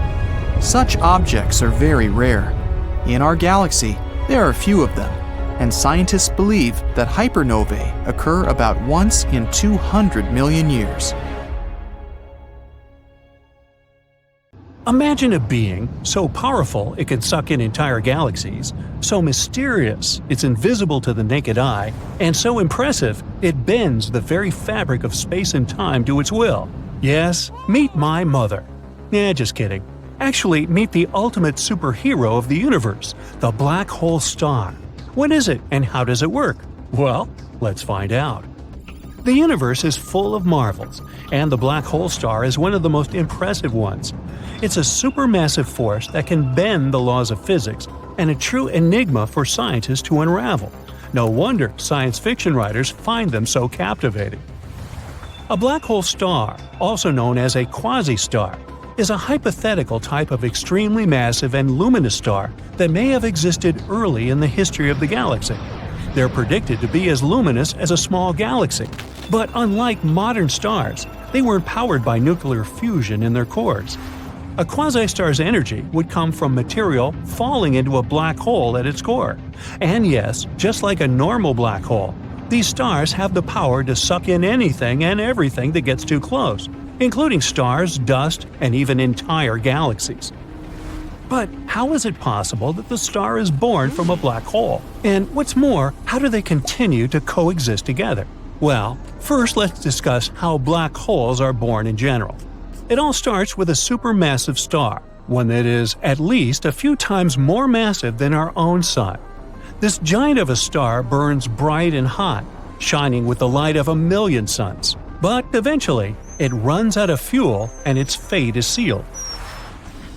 Such objects are very rare. In our galaxy, there are few of them, and scientists believe that hypernovae occur about once in 200 million years. Imagine a being so powerful it can suck in entire galaxies, so mysterious it's invisible to the naked eye, and so impressive it bends the very fabric of space and time to its will. Yes, meet my mother. Just kidding. Actually, meet the ultimate superhero of the universe, the black hole star. What is it and how does it work? Well, let's find out. The universe is full of marvels, and the black hole star is one of the most impressive ones. It's a supermassive force that can bend the laws of physics, and a true enigma for scientists to unravel. No wonder science fiction writers find them so captivating. A black hole star, also known as a quasi-star, is a hypothetical type of extremely massive and luminous star that may have existed early in the history of the galaxy. They're predicted to be as luminous as a small galaxy, but unlike modern stars, they weren't powered by nuclear fusion in their cores. A quasi-star's energy would come from material falling into a black hole at its core. And yes, just like a normal black hole, these stars have the power to suck in anything and everything that gets too close, including stars, dust, and even entire galaxies. But how is it possible that the star is born from a black hole? And what's more, how do they continue to coexist together? Well, first let's discuss how black holes are born in general. It all starts with a supermassive star, one that is at least a few times more massive than our own Sun. This giant of a star burns bright and hot, shining with the light of 1 million suns. But eventually, it runs out of fuel and its fate is sealed.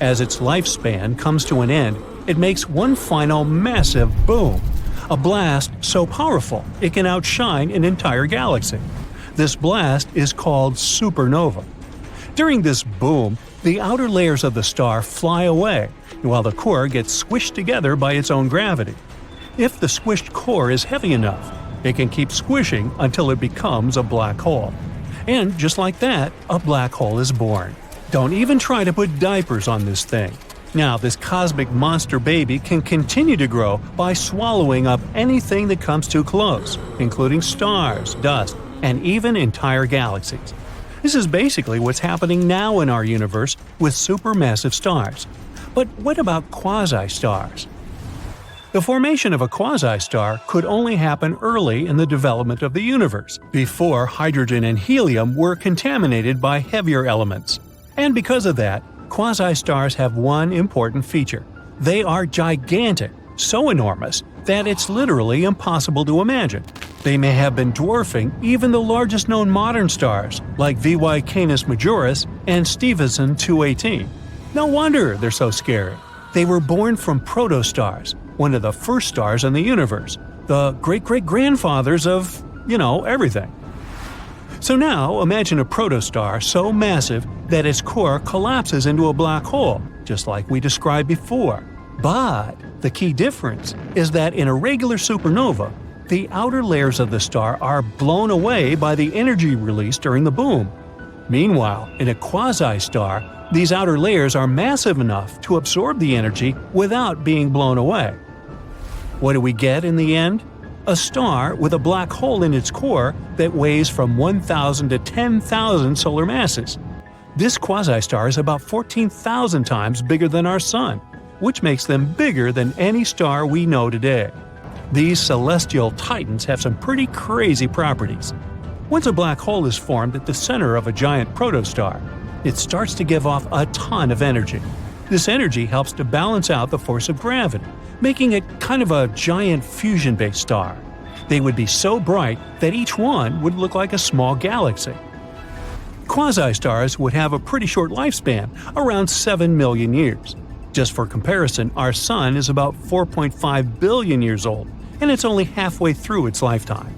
As its lifespan comes to an end, it makes one final massive boom, a blast so powerful it can outshine an entire galaxy. This blast is called supernova. During this boom, The outer layers of the star fly away, while the core gets squished together by its own gravity. If the squished core is heavy enough, it can keep squishing until it becomes a black hole. And just like that, a black hole is born. Don't even try to put diapers on this thing. Now, this cosmic monster baby can continue to grow by swallowing up anything that comes too close, including stars, dust, and even entire galaxies. This is basically what's happening now in our universe with supermassive stars. But what about quasi-stars? The formation of a quasi-star could only happen early in the development of the universe, before hydrogen and helium were contaminated by heavier elements. And because of that, quasi-stars have one important feature. They are gigantic, so enormous that it's literally impossible to imagine. They may have been dwarfing even the largest known modern stars, like VY Canis Majoris and Stephenson 218. No wonder they're so scary. They were born from protostars, one of the first stars in the universe, the great-great-grandfathers of, everything. So now, imagine a protostar so massive that its core collapses into a black hole, just like we described before. But the key difference is that in a regular supernova, the outer layers of the star are blown away by the energy released during the boom. Meanwhile, in a quasi-star, these outer layers are massive enough to absorb the energy without being blown away. What do we get in the end? A star with a black hole in its core that weighs from 1,000 to 10,000 solar masses. This quasi-star is about 14,000 times bigger than our Sun, which makes them bigger than any star we know today. These celestial titans have some pretty crazy properties. Once a black hole is formed at the center of a giant protostar, it starts to give off a ton of energy. This energy helps to balance out the force of gravity, making it kind of a giant fusion-based star. They would be so bright that each one would look like a small galaxy. Quasi-stars would have a pretty short lifespan, around 7 million years. Just for comparison, our Sun is about 4.5 billion years old, and it's only halfway through its lifetime.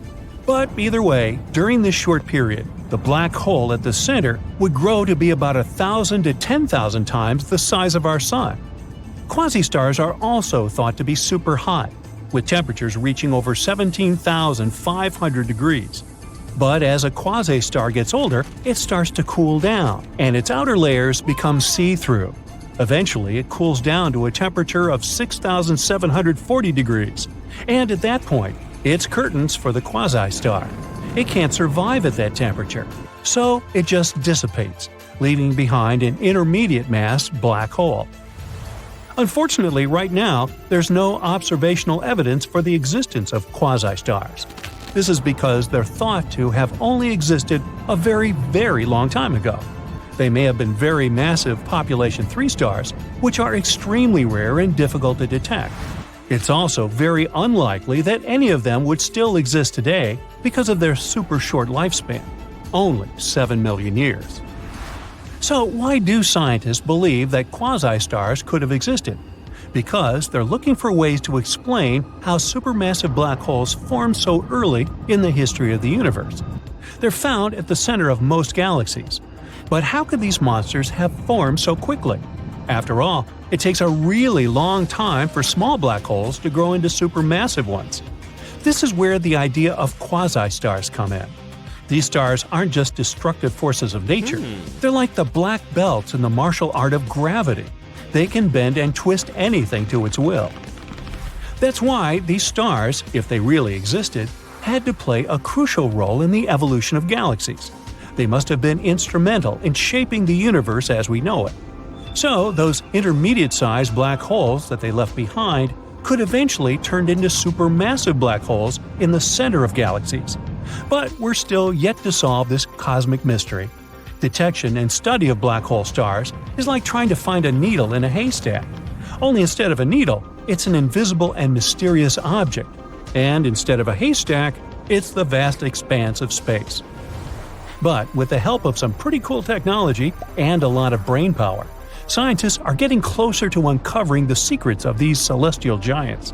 But either way, during this short period, the black hole at the center would grow to be about 1,000 to 10,000 times the size of our Sun. Quasi-stars are also thought to be super hot, with temperatures reaching over 17,500 degrees. But as a quasi-star gets older, it starts to cool down, and its outer layers become see-through. Eventually, it cools down to a temperature of 6,740 degrees, and at that point, it's curtains for the quasi-star. It can't survive at that temperature, so it just dissipates, leaving behind an intermediate mass black hole. Unfortunately, right now, there's no observational evidence for the existence of quasi-stars. This is because they're thought to have only existed a very, very long time ago. They may have been very massive population 3 stars, which are extremely rare and difficult to detect. It's also very unlikely that any of them would still exist today because of their super short lifespan, only 7 million years. So why do scientists believe that quasi-stars could have existed? Because they're looking for ways to explain how supermassive black holes formed so early in the history of the universe. They're found at the center of most galaxies. But how could these monsters have formed so quickly? After all, it takes a really long time for small black holes to grow into supermassive ones. This is where the idea of quasi-stars come in. These stars aren't just destructive forces of nature. They're like the black belts in the martial art of gravity. They can bend and twist anything to its will. That's why these stars, if they really existed, had to play a crucial role in the evolution of galaxies. They must have been instrumental in shaping the universe as we know it. So, those intermediate-sized black holes that they left behind could eventually turn into supermassive black holes in the center of galaxies. But we're still yet to solve this cosmic mystery. Detection and study of black hole stars is like trying to find a needle in a haystack. Only instead of a needle, it's an invisible and mysterious object. And instead of a haystack, it's the vast expanse of space. But with the help of some pretty cool technology and a lot of brainpower, scientists are getting closer to uncovering the secrets of these celestial giants.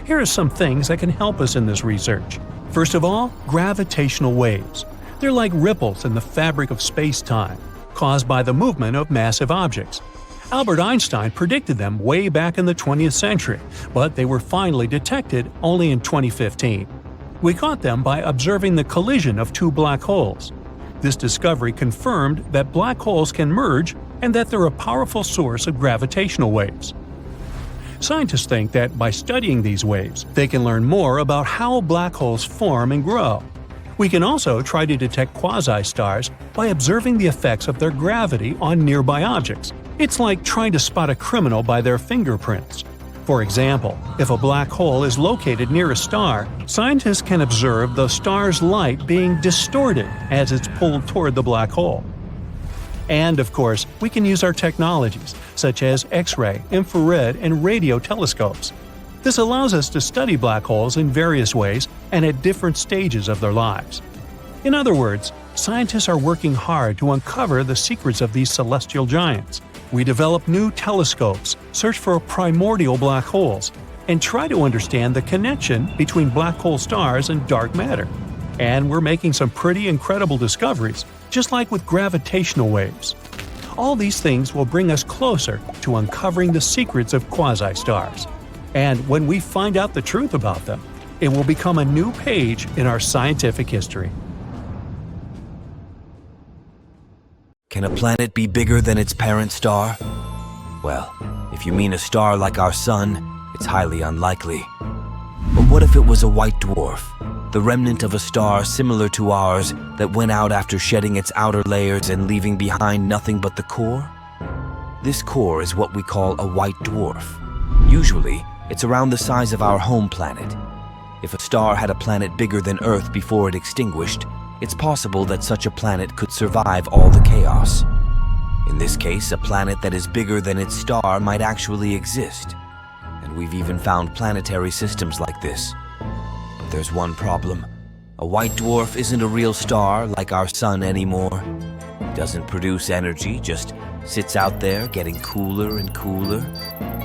Here are some things that can help us in this research. First of all, gravitational waves. They're like ripples in the fabric of space-time, caused by the movement of massive objects. Albert Einstein predicted them way back in the 20th century, but they were finally detected only in 2015. We caught them by observing the collision of two black holes. This discovery confirmed that black holes can merge and that they're a powerful source of gravitational waves. Scientists think that by studying these waves, they can learn more about how black holes form and grow. We can also try to detect quasi-stars by observing the effects of their gravity on nearby objects. It's like trying to spot a criminal by their fingerprints. For example, if a black hole is located near a star, scientists can observe the star's light being distorted as it's pulled toward the black hole. And of course, we can use our technologies, such as X-ray, infrared, and radio telescopes. This allows us to study black holes in various ways and at different stages of their lives. In other words, scientists are working hard to uncover the secrets of these celestial giants. We develop new telescopes, search for primordial black holes, and try to understand the connection between black hole stars and dark matter. And we're making some pretty incredible discoveries, just like with gravitational waves. All these things will bring us closer to uncovering the secrets of quasi-stars. And when we find out the truth about them, it will become a new page in our scientific history. Can a planet be bigger than its parent star? Well, if you mean a star like our Sun, it's highly unlikely. But what if it was a white dwarf, the remnant of a star similar to ours that went out after shedding its outer layers and leaving behind nothing but the core? This core is what we call a white dwarf. Usually, it's around the size of our home planet. If a star had a planet bigger than Earth before it extinguished, it's possible that such a planet could survive all the chaos. In this case, a planet that is bigger than its star might actually exist. And we've even found planetary systems like this. But there's one problem. A white dwarf isn't a real star like our Sun anymore. It doesn't produce energy, just sits out there getting cooler and cooler.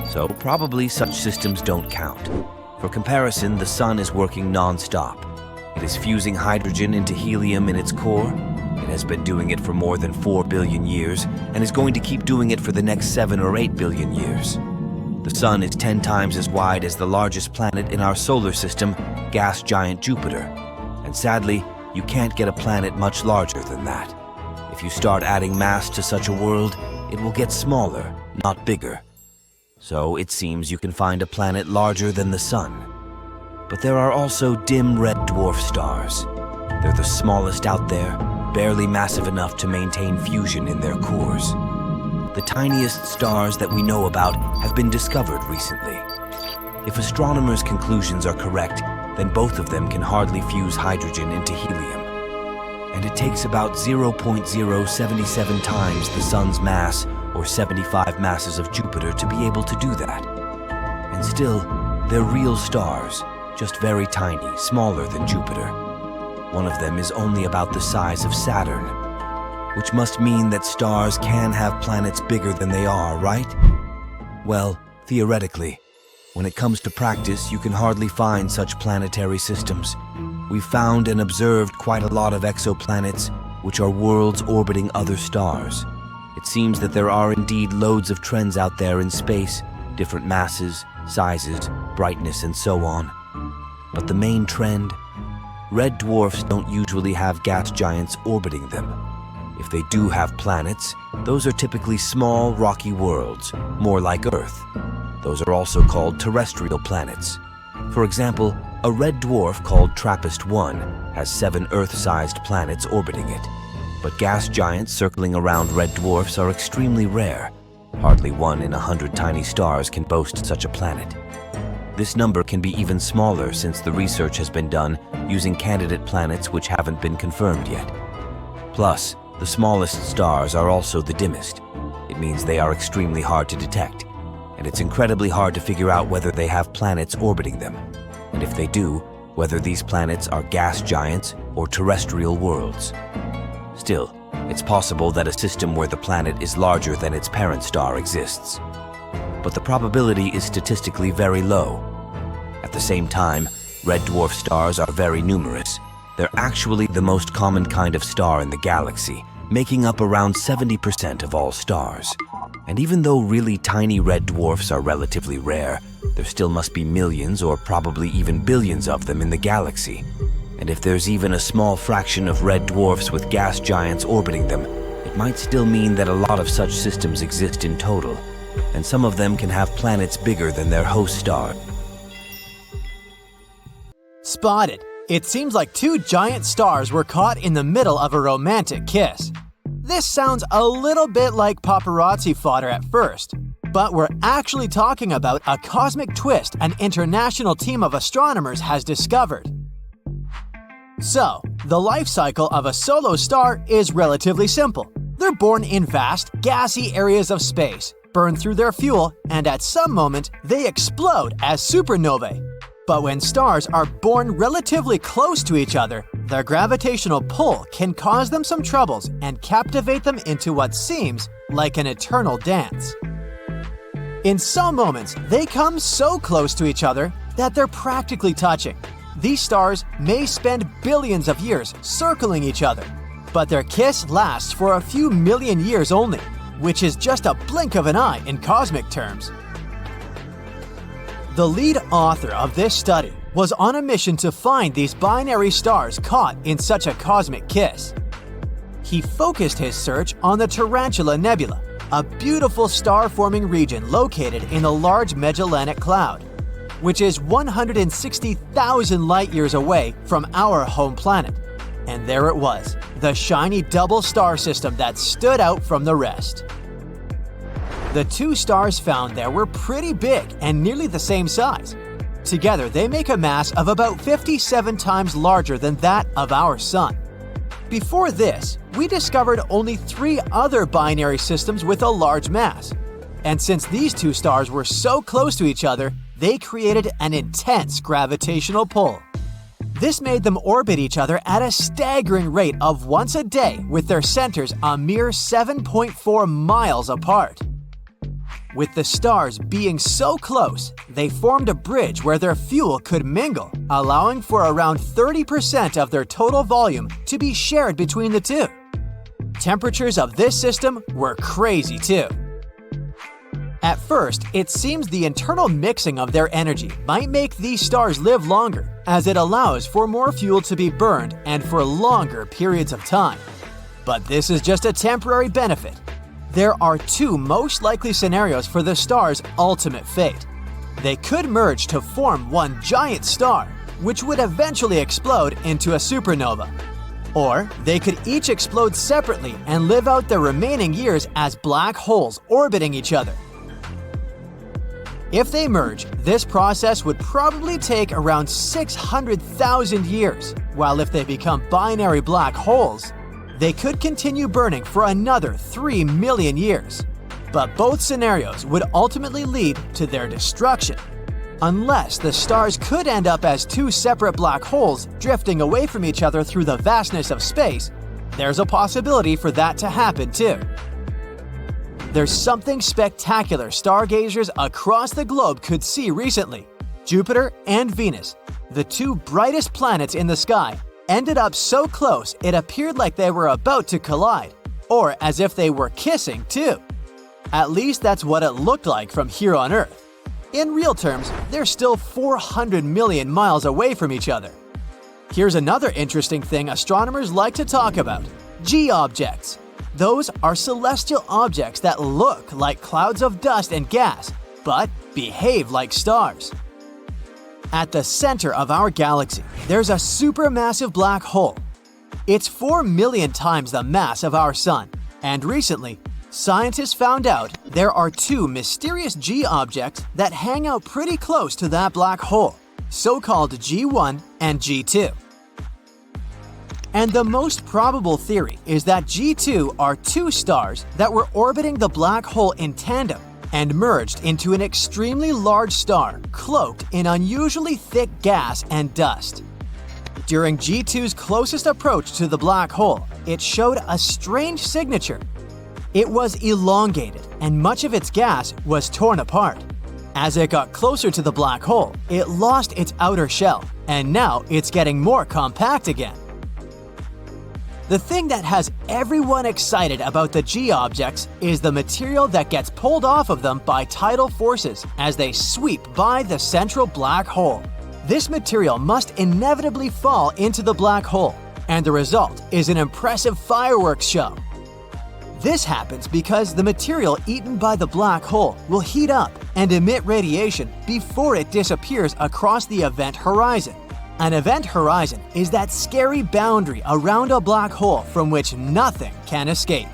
So probably such systems don't count. For comparison, the Sun is working non-stop. It is fusing hydrogen into helium in its core. It has been doing it for more than 4 billion years and is going to keep doing it for the next 7 or 8 billion years. The Sun is 10 times as wide as the largest planet in our solar system, gas giant Jupiter. And sadly, you can't get a planet much larger than that. If you start adding mass to such a world, it will get smaller, not bigger. So it seems you can find a planet larger than the Sun. But there are also dim red dwarf stars. They're the smallest out there, barely massive enough to maintain fusion in their cores. The tiniest stars that we know about have been discovered recently. If astronomers' conclusions are correct, then both of them can hardly fuse hydrogen into helium. And it takes about 0.077 times the Sun's mass, or 75 masses of Jupiter, to be able to do that. And still, they're real stars, just very tiny, smaller than Jupiter. One of them is only about the size of Saturn, which must mean that stars can have planets bigger than they are, right? Well, theoretically. When it comes to practice, you can hardly find such planetary systems. We've found and observed quite a lot of exoplanets, which are worlds orbiting other stars. It seems that there are indeed loads of trends out there in space, different masses, sizes, brightness, and so on. But the main trend? Red dwarfs don't usually have gas giants orbiting them. If they do have planets, those are typically small, rocky worlds, more like Earth. Those are also called terrestrial planets. For example, a red dwarf called TRAPPIST-1 has 7 Earth-sized planets orbiting it. But gas giants circling around red dwarfs are extremely rare. Hardly 1 in 100 tiny stars can boast such a planet. This number can be even smaller since the research has been done using candidate planets which haven't been confirmed yet. Plus, the smallest stars are also the dimmest. It means they are extremely hard to detect, and it's incredibly hard to figure out whether they have planets orbiting them, and if they do, whether these planets are gas giants or terrestrial worlds. Still, it's possible that a system where the planet is larger than its parent star exists. But the probability is statistically very low. At the same time, red dwarf stars are very numerous. They're actually the most common kind of star in the galaxy, making up around 70% of all stars. And even though really tiny red dwarfs are relatively rare, there still must be millions or probably even billions of them in the galaxy. And if there's even a small fraction of red dwarfs with gas giants orbiting them, it might still mean that a lot of such systems exist in total, and some of them can have planets bigger than their host star. Spotted. It seems like two giant stars were caught in the middle of a romantic kiss. This sounds a little bit like paparazzi fodder at first, but we're actually talking about a cosmic twist an international team of astronomers has discovered. So, the life cycle of a solo star is relatively simple. They're born in vast, gassy areas of space, burn through their fuel, and at some moment, they explode as supernovae. But when stars are born relatively close to each other, their gravitational pull can cause them some troubles and captivate them into what seems like an eternal dance. In some moments, they come so close to each other that they're practically touching. These stars may spend billions of years circling each other, but their kiss lasts for a few million years only, which is just a blink of an eye in cosmic terms. The lead author of this study was on a mission to find these binary stars caught in such a cosmic kiss. He focused his search on the Tarantula Nebula, a beautiful star-forming region located in the Large Magellanic Cloud, which is 160,000 light-years away from our home planet. And there it was, the shiny double star system that stood out from the rest. The two stars found there were pretty big and nearly the same size. Together, they make a mass of about 57 times larger than that of our Sun. Before this, we discovered only 3 other binary systems with a large mass. And since these two stars were so close to each other, they created an intense gravitational pull. This made them orbit each other at a staggering rate of once a day, with their centers a mere 7.4 miles apart. With the stars being so close, they formed a bridge where their fuel could mingle, allowing for around 30% of their total volume to be shared between the two. Temperatures of this system were crazy too. At first, it seems the internal mixing of their energy might make these stars live longer, as it allows for more fuel to be burned and for longer periods of time. But this is just a temporary benefit. There are 2 most likely scenarios for the star's ultimate fate. They could merge to form one giant star, which would eventually explode into a supernova. Or they could each explode separately and live out their remaining years as black holes orbiting each other. If they merge, this process would probably take around 600,000 years, while if they become binary black holes, they could continue burning for another 3 million years. But both scenarios would ultimately lead to their destruction. Unless the stars could end up as 2 separate black holes drifting away from each other through the vastness of space, there's a possibility for that to happen too. There's something spectacular stargazers across the globe could see recently. Jupiter and Venus, the 2 brightest planets in the sky, ended up so close it appeared like they were about to collide, or as if they were kissing too. At least that's what it looked like from here on Earth. In real terms, they're still 400 million miles away from each other. Here's another interesting thing astronomers like to talk about: G-objects. Those are celestial objects that look like clouds of dust and gas, but behave like stars. At the center of our galaxy, there's a supermassive black hole. It's 4 million times the mass of our Sun, and recently, scientists found out there are 2 mysterious G-objects that hang out pretty close to that black hole, so-called G1 and G2. And the most probable theory is that G2 are 2 stars that were orbiting the black hole in tandem and merged into an extremely large star cloaked in unusually thick gas and dust. During G2's closest approach to the black hole, it showed a strange signature. It was elongated, and much of its gas was torn apart. As it got closer to the black hole, it lost its outer shell, and now it's getting more compact again. The thing that has everyone excited about the G objects is the material that gets pulled off of them by tidal forces as they sweep by the central black hole. This material must inevitably fall into the black hole, and the result is an impressive fireworks show. This happens because the material eaten by the black hole will heat up and emit radiation before it disappears across the event horizon. An event horizon is that scary boundary around a black hole from which nothing can escape.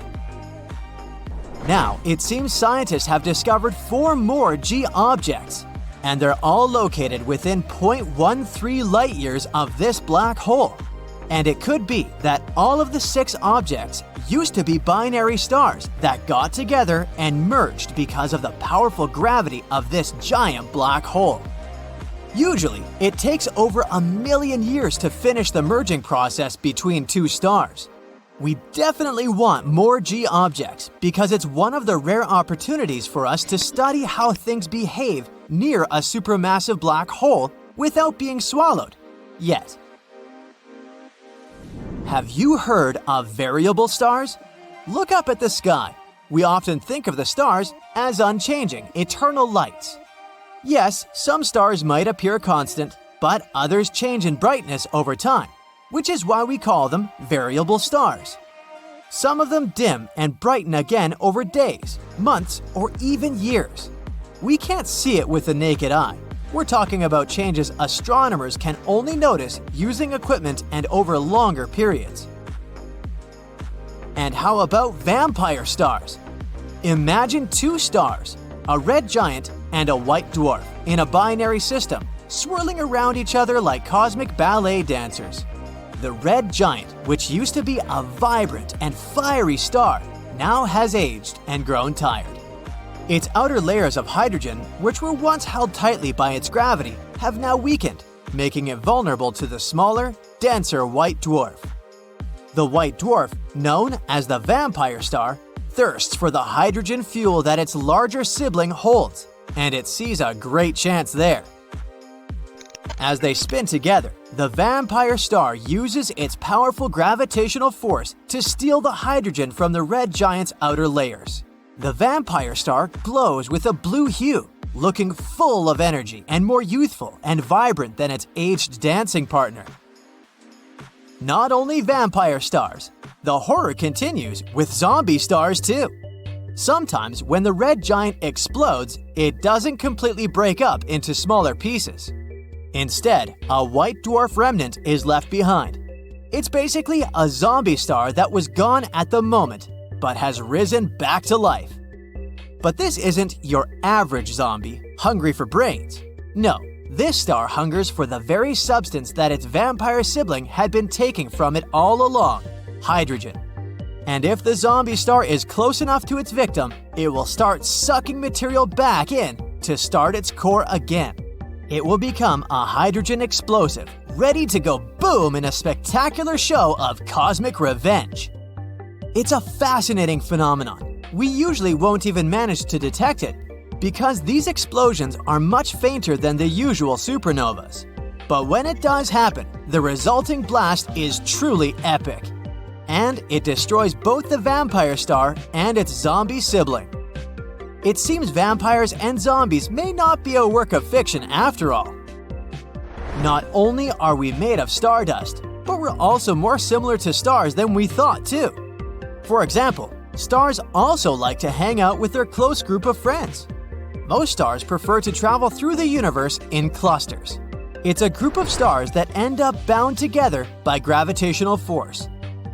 Now, it seems scientists have discovered 4 more G objects, and they're all located within 0.13 light-years of this black hole. And it could be that all of the 6 objects used to be binary stars that got together and merged because of the powerful gravity of this giant black hole. Usually, it takes over 1 million years to finish the merging process between 2 stars. We definitely want more G objects because it's one of the rare opportunities for us to study how things behave near a supermassive black hole without being swallowed. Yet. Have you heard of variable stars? Look up at the sky. We often think of the stars as unchanging, eternal lights. Yes, some stars might appear constant, but others change in brightness over time, which is why we call them variable stars. Some of them dim and brighten again over days, months, or even years. We can't see it with the naked eye. We're talking about changes astronomers can only notice using equipment and over longer periods. And how about vampire stars? Imagine 2 stars, a red giant and a white dwarf, in a binary system, swirling around each other like cosmic ballet dancers. The red giant, which used to be a vibrant and fiery star, now has aged and grown tired. Its outer layers of hydrogen, which were once held tightly by its gravity, have now weakened, making it vulnerable to the smaller, denser white dwarf. The white dwarf, known as the vampire star, thirsts for the hydrogen fuel that its larger sibling holds, and it sees a great chance there. As they spin together, the vampire star uses its powerful gravitational force to steal the hydrogen from the red giant's outer layers. The vampire star glows with a blue hue, looking full of energy and more youthful and vibrant than its aged dancing partner. Not only vampire stars, the horror continues with zombie stars too. Sometimes when the red giant explodes, it doesn't completely break up into smaller pieces. Instead, a white dwarf remnant is left behind. It's basically a zombie star that was gone at the moment, but has risen back to life. But this isn't your average zombie, hungry for brains. No, this star hungers for the very substance that its vampire sibling had been taking from it all along, hydrogen. And if the zombie star is close enough to its victim, it will start sucking material back in to start its core again. It will become a hydrogen explosive, ready to go boom in a spectacular show of cosmic revenge. It's a fascinating phenomenon. We usually won't even manage to detect it because these explosions are much fainter than the usual supernovas. But when it does happen, the resulting blast is truly epic. And it destroys both the vampire star and its zombie sibling. It seems vampires and zombies may not be a work of fiction after all. Not only are we made of stardust, but we're also more similar to stars than we thought too. For example, stars also like to hang out with their close group of friends. Most stars prefer to travel through the universe in clusters. It's a group of stars that end up bound together by gravitational force.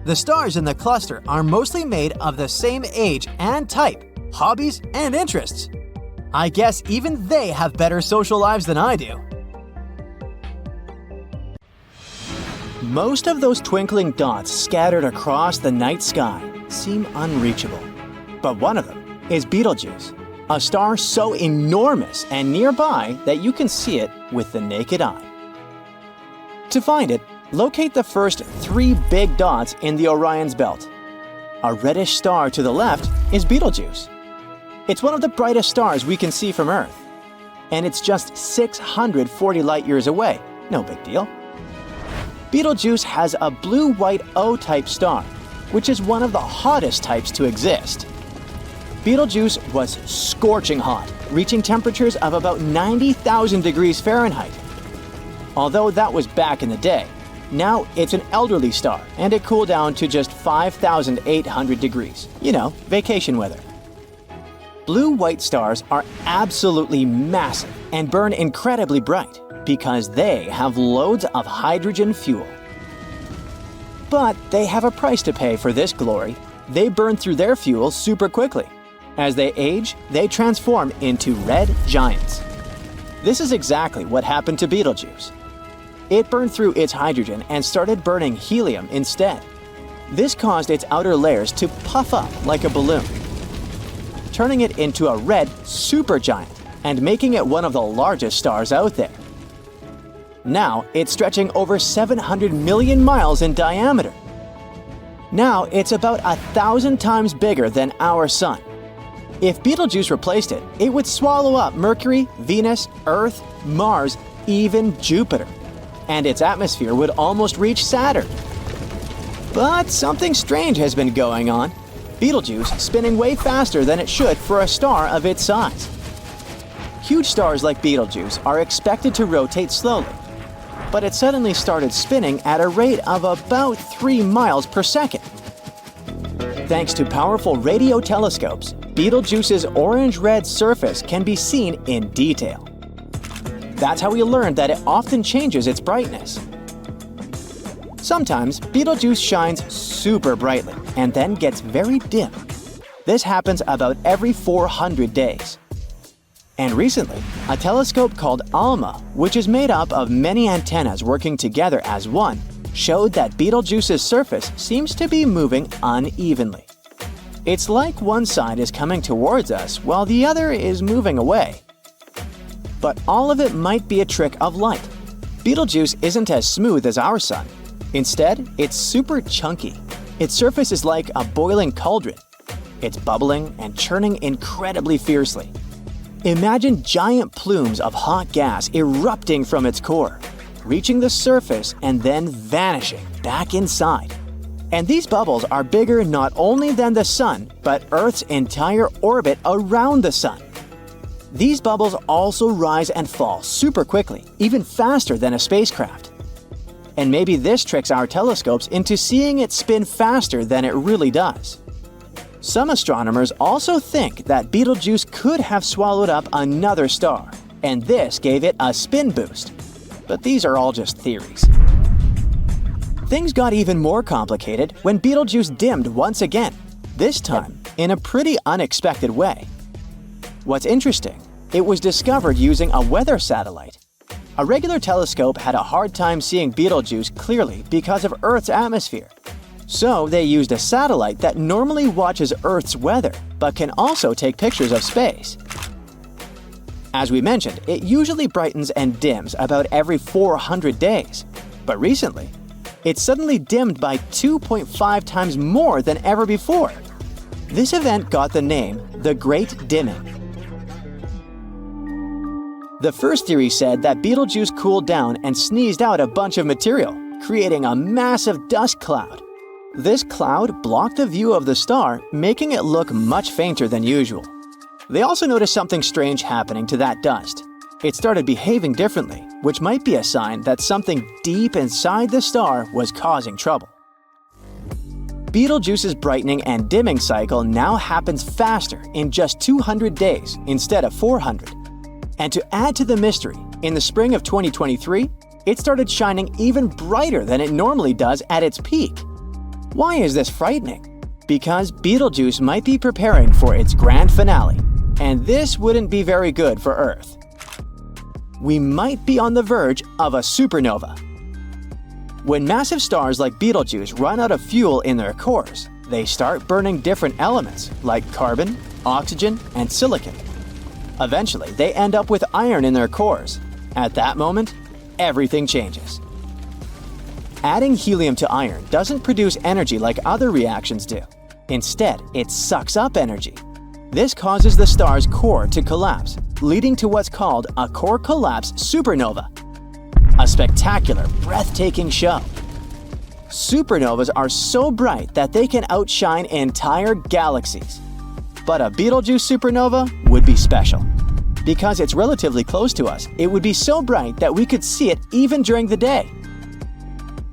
The stars in the cluster are mostly made of the same age and type, hobbies and interests. I guess even they have better social lives than I do. Most of those twinkling dots scattered across the night sky seem unreachable. But one of them is Betelgeuse, a star so enormous and nearby that you can see it with the naked eye. To find it, locate the first 3 big dots in the Orion's belt. A reddish star to the left is Betelgeuse. It's one of the brightest stars we can see from Earth. And it's just 640 light-years away, no big deal. Betelgeuse has a blue-white O-type star, which is one of the hottest types to exist. Betelgeuse was scorching hot, reaching temperatures of about 90,000 degrees Fahrenheit. Although that was back in the day, now it's an elderly star and it cooled down to just 5,800 degrees. You know, vacation weather. Blue-white stars are absolutely massive and burn incredibly bright because they have loads of hydrogen fuel. But they have a price to pay for this glory. They burn through their fuel super quickly. As they age, they transform into red giants. This is exactly what happened to Betelgeuse. It burned through its hydrogen and started burning helium instead. This caused its outer layers to puff up like a balloon, turning it into a red supergiant and making it one of the largest stars out there. Now it's stretching over 700 million miles in diameter. Now it's about 1,000 times bigger than our Sun. If Betelgeuse replaced it, it would swallow up Mercury, Venus, Earth, Mars, even Jupiter. And its atmosphere would almost reach Saturn. But something strange has been going on. Betelgeuse spinning way faster than it should for a star of its size. Huge stars like Betelgeuse are expected to rotate slowly, but it suddenly started spinning at a rate of about 3 miles per second. Thanks to powerful radio telescopes, Betelgeuse's orange-red surface can be seen in detail. That's how we learned that it often changes its brightness. Sometimes Betelgeuse shines super brightly and then gets very dim. This happens about every 400 days. And recently, a telescope called ALMA, which is made up of many antennas working together as one, showed that Betelgeuse's surface seems to be moving unevenly. It's like one side is coming towards us while the other is moving away. But all of it might be a trick of light. Betelgeuse isn't as smooth as our Sun. Instead, it's super chunky. Its surface is like a boiling cauldron. It's bubbling and churning incredibly fiercely. Imagine giant plumes of hot gas erupting from its core, reaching the surface and then vanishing back inside. And these bubbles are bigger not only than the Sun, but Earth's entire orbit around the Sun. These bubbles also rise and fall super quickly, even faster than a spacecraft. And maybe this tricks our telescopes into seeing it spin faster than it really does. Some astronomers also think that Betelgeuse could have swallowed up another star, and this gave it a spin boost. But these are all just theories. Things got even more complicated when Betelgeuse dimmed once again, this time in a pretty unexpected way. What's interesting, it was discovered using a weather satellite. A regular telescope had a hard time seeing Betelgeuse clearly because of Earth's atmosphere. So they used a satellite that normally watches Earth's weather, but can also take pictures of space. As we mentioned, it usually brightens and dims about every 400 days. But recently, it suddenly dimmed by 2.5 times more than ever before. This event got the name the Great Dimming. The first theory said that Betelgeuse cooled down and sneezed out a bunch of material, creating a massive dust cloud. This cloud blocked the view of the star, making it look much fainter than usual. They also noticed something strange happening to that dust. It started behaving differently, which might be a sign that something deep inside the star was causing trouble. Betelgeuse's brightening and dimming cycle now happens faster in just 200 days instead of 400. And to add to the mystery, in the spring of 2023, it started shining even brighter than it normally does at its peak. Why is this frightening? Because Betelgeuse might be preparing for its grand finale, and this wouldn't be very good for Earth. We might be on the verge of a supernova. When massive stars like Betelgeuse run out of fuel in their cores, they start burning different elements like carbon, oxygen, and silicon. Eventually, they end up with iron in their cores. At that moment, everything changes. Adding helium to iron doesn't produce energy like other reactions do. Instead, it sucks up energy. This causes the star's core to collapse, leading to what's called a core collapse supernova. A spectacular, breathtaking show. Supernovas are so bright that they can outshine entire galaxies. But a Betelgeuse supernova would be special. Because it's relatively close to us, it would be so bright that we could see it even during the day.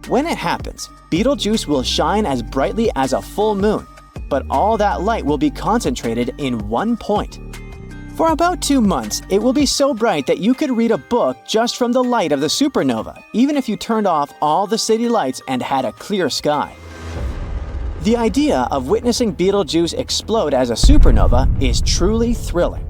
When it happens, Betelgeuse will shine as brightly as a full moon, but all that light will be concentrated in one point. For about 2 months, it will be so bright that you could read a book just from the light of the supernova, even if you turned off all the city lights and had a clear sky. The idea of witnessing Betelgeuse explode as a supernova is truly thrilling.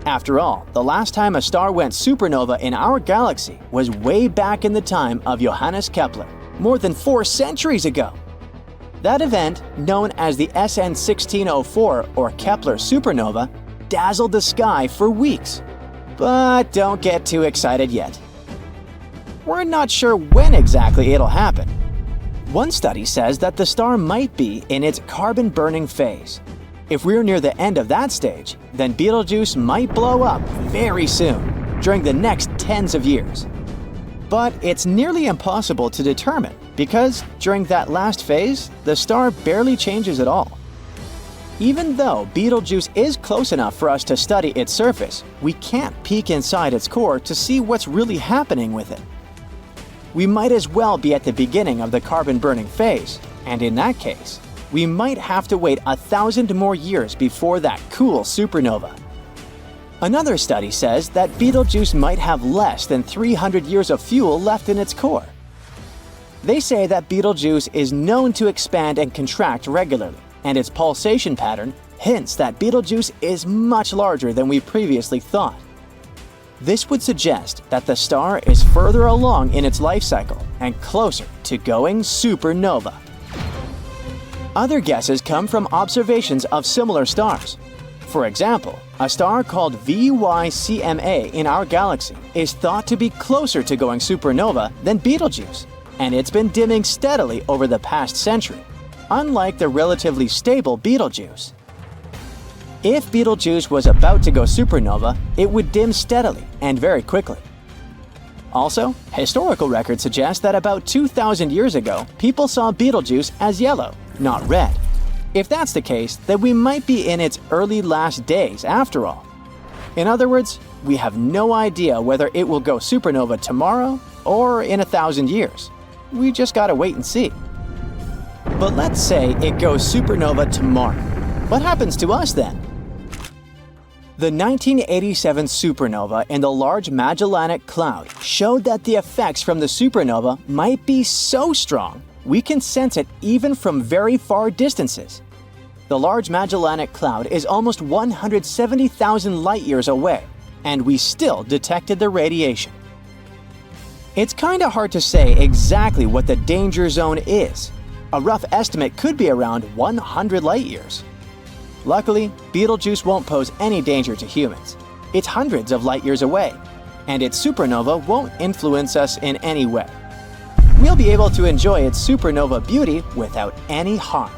After all, the last time a star went supernova in our galaxy was way back in the time of Johannes Kepler, more than 4 centuries ago. That event, known as the SN 1604 or Kepler supernova, dazzled the sky for weeks. But don't get too excited yet. We're not sure when exactly it'll happen. One study says that the star might be in its carbon-burning phase. If we're near the end of that stage, then Betelgeuse might blow up very soon, during the next tens of years. But it's nearly impossible to determine because during that last phase, the star barely changes at all. Even though Betelgeuse is close enough for us to study its surface, we can't peek inside its core to see what's really happening with it. We might as well be at the beginning of the carbon-burning phase, and in that case, we might have to wait 1,000 more years before that cool supernova. Another study says that Betelgeuse might have less than 300 years of fuel left in its core. They say that Betelgeuse is known to expand and contract regularly, and its pulsation pattern hints that Betelgeuse is much larger than we previously thought. This would suggest that the star is further along in its life cycle and closer to going supernova. Other guesses come from observations of similar stars. For example, a star called VYCMA in our galaxy is thought to be closer to going supernova than Betelgeuse, and it's been dimming steadily over the past century, unlike the relatively stable Betelgeuse. If Betelgeuse was about to go supernova, it would dim steadily and very quickly. Also, historical records suggest that about 2,000 years ago, people saw Betelgeuse as yellow, not red. If that's the case, then we might be in its early last days after all. In other words, we have no idea whether it will go supernova tomorrow or in 1,000 years. We just gotta wait and see. But let's say it goes supernova tomorrow. What happens to us then? The 1987 supernova in the Large Magellanic Cloud showed that the effects from the supernova might be so strong we can sense it even from very far distances. The Large Magellanic Cloud is almost 170,000 light-years away, and we still detected the radiation. It's kinda hard to say exactly what the danger zone is. A rough estimate could be around 100 light-years. Luckily, Betelgeuse won't pose any danger to humans. It's hundreds of light-years away, and its supernova won't influence us in any way. We'll be able to enjoy its supernova beauty without any harm.